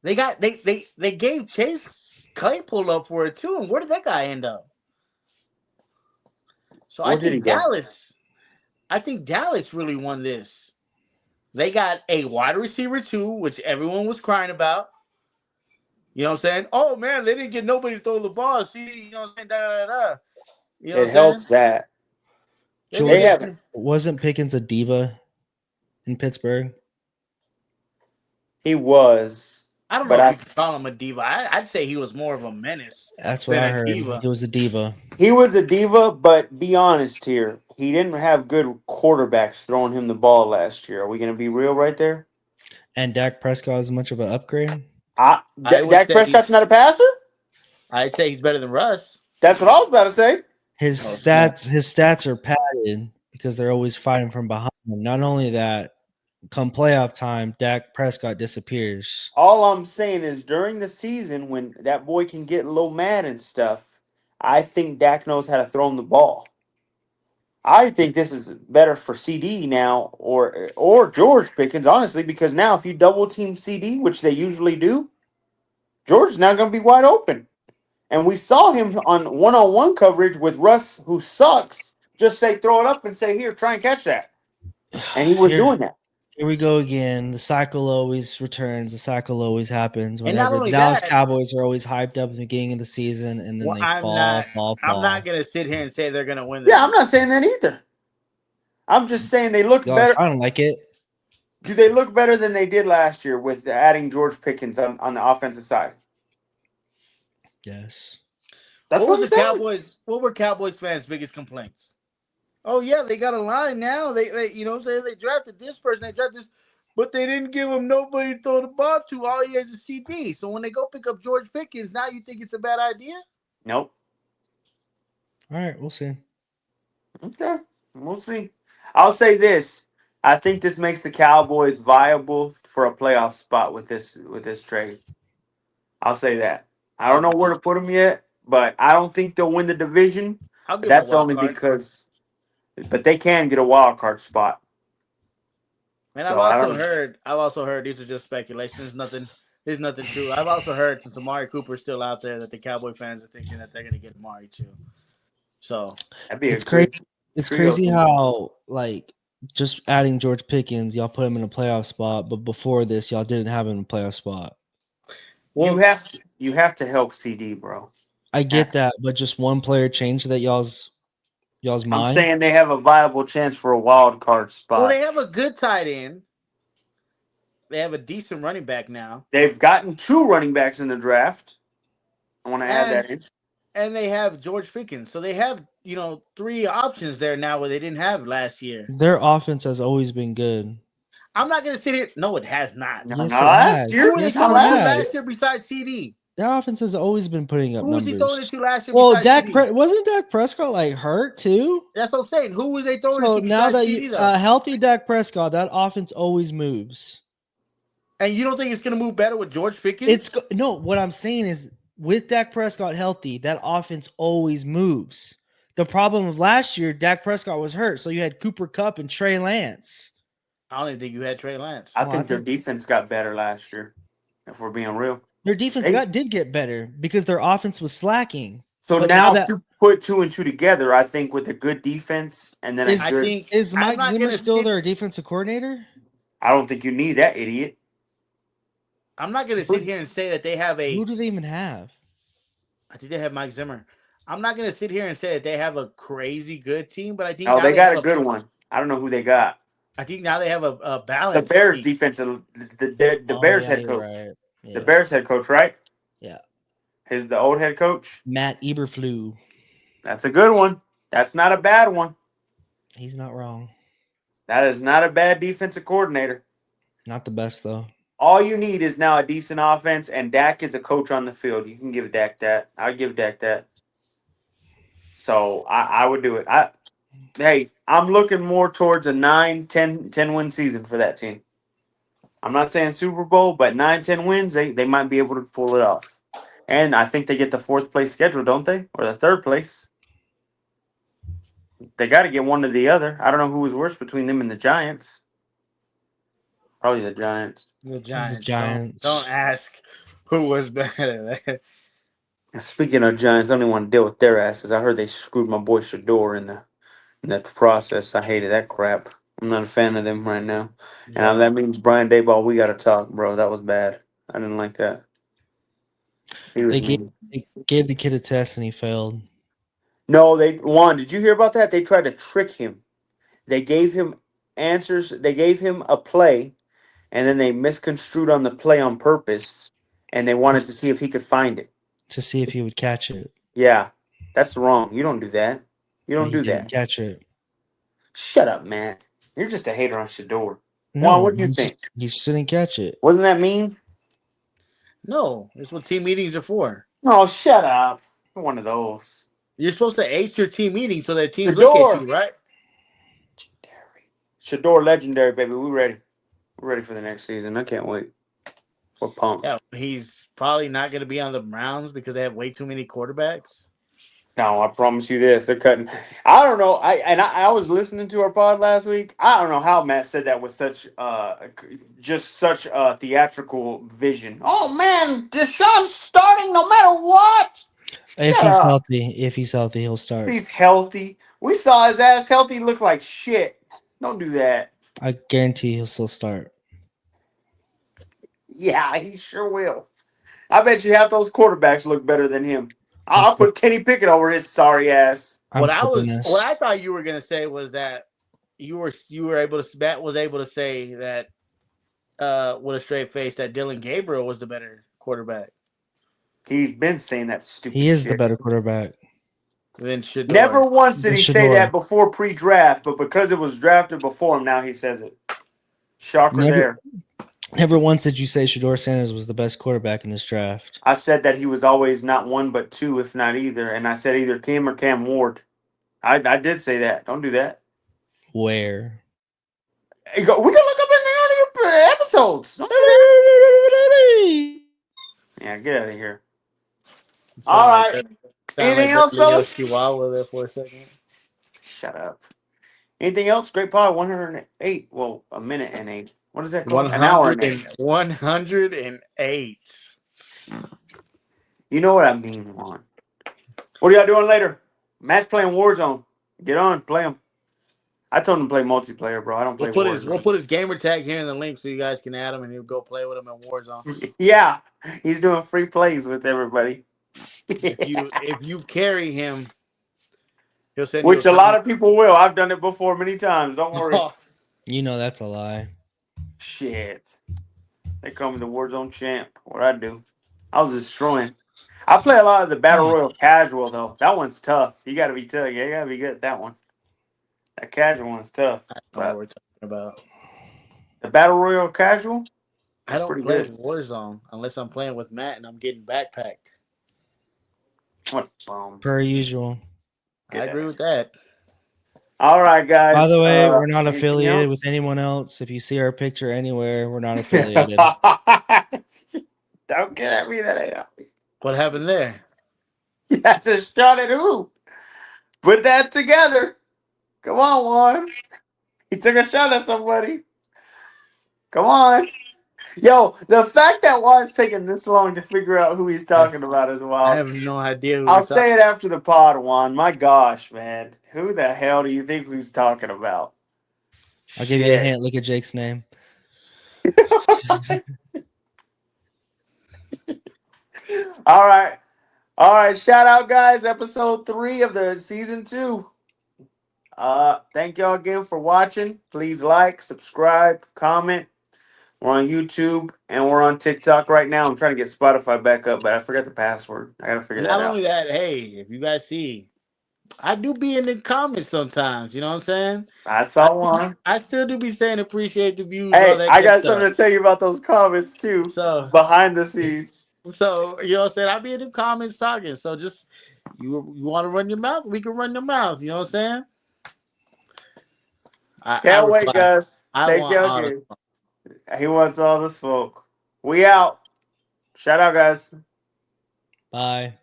[SPEAKER 2] They gave Chase Claypool up for it too, and where did that guy end up? So
[SPEAKER 1] Where did he go?
[SPEAKER 2] I think Dallas really won this. They got a wide receiver too, which everyone was crying about. You know what I'm saying? Oh man, they didn't get nobody to throw the ball. See, you know what I'm saying? Da, da, da, da. You know
[SPEAKER 1] It
[SPEAKER 2] what I'm
[SPEAKER 1] helps
[SPEAKER 2] saying?
[SPEAKER 1] that.
[SPEAKER 3] George,
[SPEAKER 1] have-
[SPEAKER 3] wasn't Pickens a diva in Pittsburgh?
[SPEAKER 1] He was.
[SPEAKER 2] I don't
[SPEAKER 1] But
[SPEAKER 2] know
[SPEAKER 1] I-
[SPEAKER 2] if you could call him a diva. I'd say he was more of a menace.
[SPEAKER 3] That's what
[SPEAKER 2] than
[SPEAKER 3] I
[SPEAKER 2] a
[SPEAKER 3] heard.
[SPEAKER 2] diva.
[SPEAKER 3] He was a diva.
[SPEAKER 1] He was a diva, but be honest here. He didn't have good quarterbacks throwing him the ball last year. Are we going to be real right there?
[SPEAKER 3] And Dak Prescott is much of an upgrade.
[SPEAKER 2] I would
[SPEAKER 1] Dak
[SPEAKER 2] say
[SPEAKER 1] Prescott's not a passer?
[SPEAKER 2] I'd say he's better than Russ.
[SPEAKER 1] That's what I was about to say.
[SPEAKER 3] His
[SPEAKER 2] Oh,
[SPEAKER 3] stats are padded because they're always fighting from behind. Not only that, come playoff time, Dak Prescott disappears.
[SPEAKER 1] All I'm saying is during the season when that boy can get a little mad and stuff, I think Dak knows how to throw him the ball. I think this is better for CD now or George Pickens, honestly, because now if you double team CD, which they usually do, George is now going to be wide open. And we saw him on one-on-one coverage with Russ, who sucks, just say throw it up and say, here, try and catch that. And he was doing that.
[SPEAKER 3] Here we go again. The cycle always returns. The cycle always happens.
[SPEAKER 2] And not
[SPEAKER 3] Whenever
[SPEAKER 2] only
[SPEAKER 3] the Dallas
[SPEAKER 2] that-
[SPEAKER 3] Cowboys are always hyped up at the beginning of the season, and then
[SPEAKER 2] Well,
[SPEAKER 3] they
[SPEAKER 2] I'm
[SPEAKER 3] fall.
[SPEAKER 2] not gonna sit here and say they're gonna win this.
[SPEAKER 1] Yeah, I'm not saying that either. I'm just saying they look
[SPEAKER 3] Gosh,
[SPEAKER 1] better.
[SPEAKER 3] I don't like it.
[SPEAKER 1] Do they look better than they did last year with adding George Pickens on the offensive side?
[SPEAKER 3] Yes.
[SPEAKER 1] That's
[SPEAKER 2] what
[SPEAKER 1] what
[SPEAKER 2] was
[SPEAKER 1] I'm
[SPEAKER 2] the
[SPEAKER 1] saying.
[SPEAKER 2] Cowboys? What were Cowboys fans' biggest complaints? Oh yeah, they got a line now. They you know what I'm saying, they drafted this person, they drafted this, but they didn't give him nobody to throw the ball to. All he has is CD. So when they go pick up George Pickens, now you think it's a bad idea?
[SPEAKER 1] Nope.
[SPEAKER 3] All right, we'll see.
[SPEAKER 1] Okay, we'll see. I'll say this: I think this makes the Cowboys viable for a playoff spot with this trade. I'll say that. I don't know where to put them yet, but I don't think they'll win the division.
[SPEAKER 2] I'll
[SPEAKER 1] But
[SPEAKER 2] give them a
[SPEAKER 1] that's
[SPEAKER 2] wild
[SPEAKER 1] only
[SPEAKER 2] card.
[SPEAKER 1] because, but they can get a wild card spot.
[SPEAKER 2] And
[SPEAKER 1] So,
[SPEAKER 2] I've also heard these are just speculation. There's nothing true. I've also heard since Amari Cooper's still out there that the Cowboy fans are thinking that they're gonna get Amari too. So
[SPEAKER 1] that'd be
[SPEAKER 3] It's
[SPEAKER 1] a good
[SPEAKER 3] crazy. It's
[SPEAKER 1] trio
[SPEAKER 3] crazy
[SPEAKER 1] team.
[SPEAKER 3] how like just adding George Pickens, y'all put him in a playoff spot, but before this, y'all didn't have him in a playoff spot.
[SPEAKER 1] You have to help CD, bro.
[SPEAKER 3] I get that, but just one player changed that y'all's
[SPEAKER 1] I'm
[SPEAKER 3] mind.
[SPEAKER 1] saying they have a viable chance for a wild card spot.
[SPEAKER 2] well, they have a good tight end. They have a decent running back now.
[SPEAKER 1] They've gotten 2 running backs in the draft. I want to add that in.
[SPEAKER 2] And they have George Pickens. So they have, 3 options there now where they didn't have last year.
[SPEAKER 3] Their offense has always been good.
[SPEAKER 2] I'm not going to sit here. No, it has not.
[SPEAKER 1] No,
[SPEAKER 3] Yes,
[SPEAKER 1] not
[SPEAKER 3] it
[SPEAKER 1] last
[SPEAKER 3] has.
[SPEAKER 1] year.
[SPEAKER 2] Who were they
[SPEAKER 3] Yes,
[SPEAKER 2] throwing
[SPEAKER 3] it
[SPEAKER 2] to
[SPEAKER 3] has.
[SPEAKER 2] last year besides CD?
[SPEAKER 3] Their offense has always been putting up
[SPEAKER 2] Who was he throwing
[SPEAKER 3] numbers.
[SPEAKER 2] it to last year
[SPEAKER 3] Well,
[SPEAKER 2] besides CD?
[SPEAKER 3] wasn't Dak Prescott like hurt too?
[SPEAKER 2] That's what I'm saying. Who was they throwing
[SPEAKER 3] So
[SPEAKER 2] it to
[SPEAKER 3] now
[SPEAKER 2] besides
[SPEAKER 3] that
[SPEAKER 2] CD,
[SPEAKER 3] you
[SPEAKER 2] though?
[SPEAKER 3] healthy Dak Prescott, that offense always moves.
[SPEAKER 2] And you don't think it's going to move better with George Pickens?
[SPEAKER 3] No. What I'm saying is, with Dak Prescott healthy, that offense always moves. The problem of last year, Dak Prescott was hurt, so you had Cooper Kupp and Trey Lance.
[SPEAKER 2] I don't even think you had Trey Lance.
[SPEAKER 1] I
[SPEAKER 3] Well, I
[SPEAKER 1] think their
[SPEAKER 3] think
[SPEAKER 1] defense got better last year. If we're being real,
[SPEAKER 3] their defense
[SPEAKER 1] they
[SPEAKER 3] did get better because their offense was slacking.
[SPEAKER 1] so
[SPEAKER 3] But now
[SPEAKER 1] now if
[SPEAKER 3] that
[SPEAKER 1] you put two and two together, I think with a good defense and then a
[SPEAKER 2] I
[SPEAKER 3] is
[SPEAKER 1] good,
[SPEAKER 2] think
[SPEAKER 3] is
[SPEAKER 2] I'm
[SPEAKER 3] Mike
[SPEAKER 2] not
[SPEAKER 3] Zimmer
[SPEAKER 2] gonna
[SPEAKER 3] still
[SPEAKER 2] sit.
[SPEAKER 3] their defensive coordinator?
[SPEAKER 1] I don't think you need that idiot.
[SPEAKER 2] I'm not gonna sit here and say that they have
[SPEAKER 3] Who
[SPEAKER 2] a.
[SPEAKER 3] do they even have?
[SPEAKER 2] I think they have Mike Zimmer. I'm not gonna sit here and say that they have a crazy good team, but I think
[SPEAKER 1] No,
[SPEAKER 2] now
[SPEAKER 1] they
[SPEAKER 2] they
[SPEAKER 1] got
[SPEAKER 2] have
[SPEAKER 1] a
[SPEAKER 2] a.
[SPEAKER 1] good one. I don't know who they got.
[SPEAKER 2] I think now they have a
[SPEAKER 1] The
[SPEAKER 2] balanced
[SPEAKER 1] Bears
[SPEAKER 2] team.
[SPEAKER 1] defensive, the
[SPEAKER 3] Oh
[SPEAKER 1] Bears
[SPEAKER 3] yeah,
[SPEAKER 1] head
[SPEAKER 3] you're
[SPEAKER 1] coach,
[SPEAKER 3] right.
[SPEAKER 1] the
[SPEAKER 3] Yeah,
[SPEAKER 1] Bears head coach, right?
[SPEAKER 3] yeah.
[SPEAKER 1] The old head coach.
[SPEAKER 3] Matt Eberflew.
[SPEAKER 1] That's a good one. That's not a bad one.
[SPEAKER 3] He's not wrong.
[SPEAKER 1] That is not a bad defensive coordinator.
[SPEAKER 3] Not the best though.
[SPEAKER 1] All you need is now a decent offense, and Dak is a coach on the field. You can give Dak that. I give Dak that. So I would do it. Hey, I'm looking more towards a 9, 10 win season for that team. I'm not saying Super Bowl, but 9, 10 wins, they might be able to pull it off. And I think they get the fourth place schedule, don't they? Or the third place. They got to get one or the other. I don't know who was worse between them and the Giants. Probably the Giants.
[SPEAKER 2] The
[SPEAKER 3] He's the
[SPEAKER 2] Giants. Don't
[SPEAKER 3] Giants.
[SPEAKER 2] ask who was better.
[SPEAKER 1] And speaking of Giants, I don't even want to deal with their asses. I heard they screwed my boy Shador in that process. I hated that crap. I'm not a fan of them right now. And
[SPEAKER 2] Yeah.
[SPEAKER 1] that means Brian Dayball, we got to talk, bro. That was bad. I didn't like that. He was
[SPEAKER 3] They gave
[SPEAKER 1] mean.
[SPEAKER 3] they gave the kid a test and he failed.
[SPEAKER 1] No, Juan, did you hear about that? They tried to trick him. They gave him answers. They gave him a play, and then they misconstrued on the play on purpose, and they wanted to see if he could find it.
[SPEAKER 3] To see if he would catch it.
[SPEAKER 1] Yeah, that's wrong. You don't do that. You
[SPEAKER 3] But
[SPEAKER 1] don't
[SPEAKER 3] he
[SPEAKER 1] do
[SPEAKER 3] didn't
[SPEAKER 1] that.
[SPEAKER 3] catch it.
[SPEAKER 1] Shut up, man. You're just a hater on Shador. Juan,
[SPEAKER 3] No,
[SPEAKER 1] what do you think?
[SPEAKER 3] he just didn't catch it.
[SPEAKER 1] Wasn't that mean?
[SPEAKER 2] No, that's what team meetings are for.
[SPEAKER 1] Oh, shut up. You're one of those.
[SPEAKER 2] You're supposed to ace your team meetings so that teams look at
[SPEAKER 1] Shador.
[SPEAKER 2] you, right?
[SPEAKER 1] Shador legendary, baby. We ready. We're ready for the next season. I can't wait. We're pumped.
[SPEAKER 2] Yeah, he's probably not going to be on the Browns because they have way too many quarterbacks.
[SPEAKER 1] No, I promise you this. They're cutting. I don't know. I was listening to our pod last week. I don't know how Matt said that with such just such theatrical vision. Oh man, Deshaun's starting no matter what.
[SPEAKER 3] If
[SPEAKER 1] Shut
[SPEAKER 3] he's
[SPEAKER 1] up.
[SPEAKER 3] healthy, he'll start.
[SPEAKER 1] He's healthy. We saw his ass healthy. Look like shit. Don't do that.
[SPEAKER 3] I guarantee he'll still start.
[SPEAKER 1] Yeah, he sure will. I bet you half those quarterbacks look better than him.
[SPEAKER 3] I'm
[SPEAKER 1] I'll
[SPEAKER 3] clip,
[SPEAKER 1] put Kenny Pickett over his sorry ass.
[SPEAKER 3] I'm clipping
[SPEAKER 2] What
[SPEAKER 3] this.
[SPEAKER 2] I thought you were going to say was that you were able to Matt was able to say that with a straight face that Dylan Gabriel was the better quarterback
[SPEAKER 1] He's been saying that stupid
[SPEAKER 3] He is the
[SPEAKER 1] shit.
[SPEAKER 3] better quarterback
[SPEAKER 2] than Shador.
[SPEAKER 1] Never once did
[SPEAKER 3] than
[SPEAKER 1] he say
[SPEAKER 3] Shador.
[SPEAKER 1] that before pre-draft, but because it was drafted before him, now he says it. Shocker
[SPEAKER 3] Never,
[SPEAKER 1] there.
[SPEAKER 3] never once did you say Shador Sanders was the best quarterback in this draft.
[SPEAKER 1] I said that he was always not one but two, if not either, and I said either Kim or Cam Ward. I did say that. Don't do that.
[SPEAKER 3] Where?
[SPEAKER 1] We can look up in the earlier episodes. Don't do that. Yeah, get out of here. All right. Anything else,
[SPEAKER 2] Little
[SPEAKER 1] fellas?
[SPEAKER 2] Chihuahua there for a second.
[SPEAKER 1] Shut up. Anything else? Great pod, 108. Well, a minute and 8. What is that called? An hour and 8.
[SPEAKER 2] 108.
[SPEAKER 1] You know what I mean, Juan. What are y'all doing later? Matt's playing Warzone. Get on, play him. I told him to play multiplayer, bro. I don't play
[SPEAKER 2] We'll
[SPEAKER 1] Warzone.
[SPEAKER 2] put his gamer tag here in the link so you guys can add him and he'll go play with him in Warzone.
[SPEAKER 1] Yeah, he's doing free plays with everybody.
[SPEAKER 2] If you carry him, he'll send
[SPEAKER 1] Which
[SPEAKER 2] you
[SPEAKER 1] a lot of people will. I've done it before many times. Don't worry.
[SPEAKER 3] You know that's a lie.
[SPEAKER 1] Shit. They call me the Warzone champ. What I do? I was destroying. I play a lot of the Battle Royale casual, though. That one's tough. You got to be tough. Yeah, you got to be good at that one. That casual one's tough.
[SPEAKER 2] I don't know what we're talking about.
[SPEAKER 1] The Battle Royale casual?
[SPEAKER 2] I
[SPEAKER 1] That's
[SPEAKER 2] don't
[SPEAKER 1] pretty
[SPEAKER 2] play
[SPEAKER 1] good.
[SPEAKER 2] Warzone unless I'm playing with Matt and I'm getting backpacked.
[SPEAKER 1] What bum.
[SPEAKER 3] Per usual.
[SPEAKER 2] I agree with that.
[SPEAKER 1] All right, guys.
[SPEAKER 3] By the way, we're not
[SPEAKER 1] anything
[SPEAKER 3] affiliated
[SPEAKER 1] else?
[SPEAKER 3] with anyone else. If you see our picture anywhere, we're not affiliated.
[SPEAKER 1] Don't get at me. That ain't.
[SPEAKER 2] What happened there?
[SPEAKER 1] That's a shot at who? Put that together. Come on, Juan. He took a shot at somebody. Come on. Yo, the fact that Juan's taking this long to figure out who he's talking about is
[SPEAKER 2] I
[SPEAKER 1] wild.
[SPEAKER 2] have no idea who
[SPEAKER 1] I'll
[SPEAKER 2] you're talking.
[SPEAKER 1] say it after the pod, Juan. My gosh, man. Who the hell do you think he's talking about?
[SPEAKER 3] I'll give you a
[SPEAKER 1] Shit.
[SPEAKER 3] hint. Look at Jake's name.
[SPEAKER 1] All right. All right. Shout out, guys. Episode 3 of the season 2. Thank y'all again for watching. Please like, subscribe, comment. We're on YouTube and we're on TikTok right now. I'm trying to get Spotify back up, but I forgot the password. I gotta figure that
[SPEAKER 2] Not
[SPEAKER 1] out.
[SPEAKER 2] only that, hey, if you guys see, I do be in the comments sometimes. You know what I'm saying?
[SPEAKER 1] I saw one.
[SPEAKER 2] I still do be saying appreciate the views, all
[SPEAKER 1] Hey,
[SPEAKER 2] that
[SPEAKER 1] I
[SPEAKER 2] good
[SPEAKER 1] got
[SPEAKER 2] stuff.
[SPEAKER 1] something to tell you about those comments too.
[SPEAKER 2] So,
[SPEAKER 1] Behind the scenes.
[SPEAKER 2] you know what I'm saying? I be in the comments talking. So just you want to run your mouth, we can run your mouth. You know what I'm saying? I
[SPEAKER 1] Can't wait,
[SPEAKER 2] reply.
[SPEAKER 1] guys.
[SPEAKER 2] I
[SPEAKER 1] Thank
[SPEAKER 2] want
[SPEAKER 1] y'all
[SPEAKER 2] all the
[SPEAKER 1] again. He wants all the smoke. We out. Shout out, guys.
[SPEAKER 3] Bye.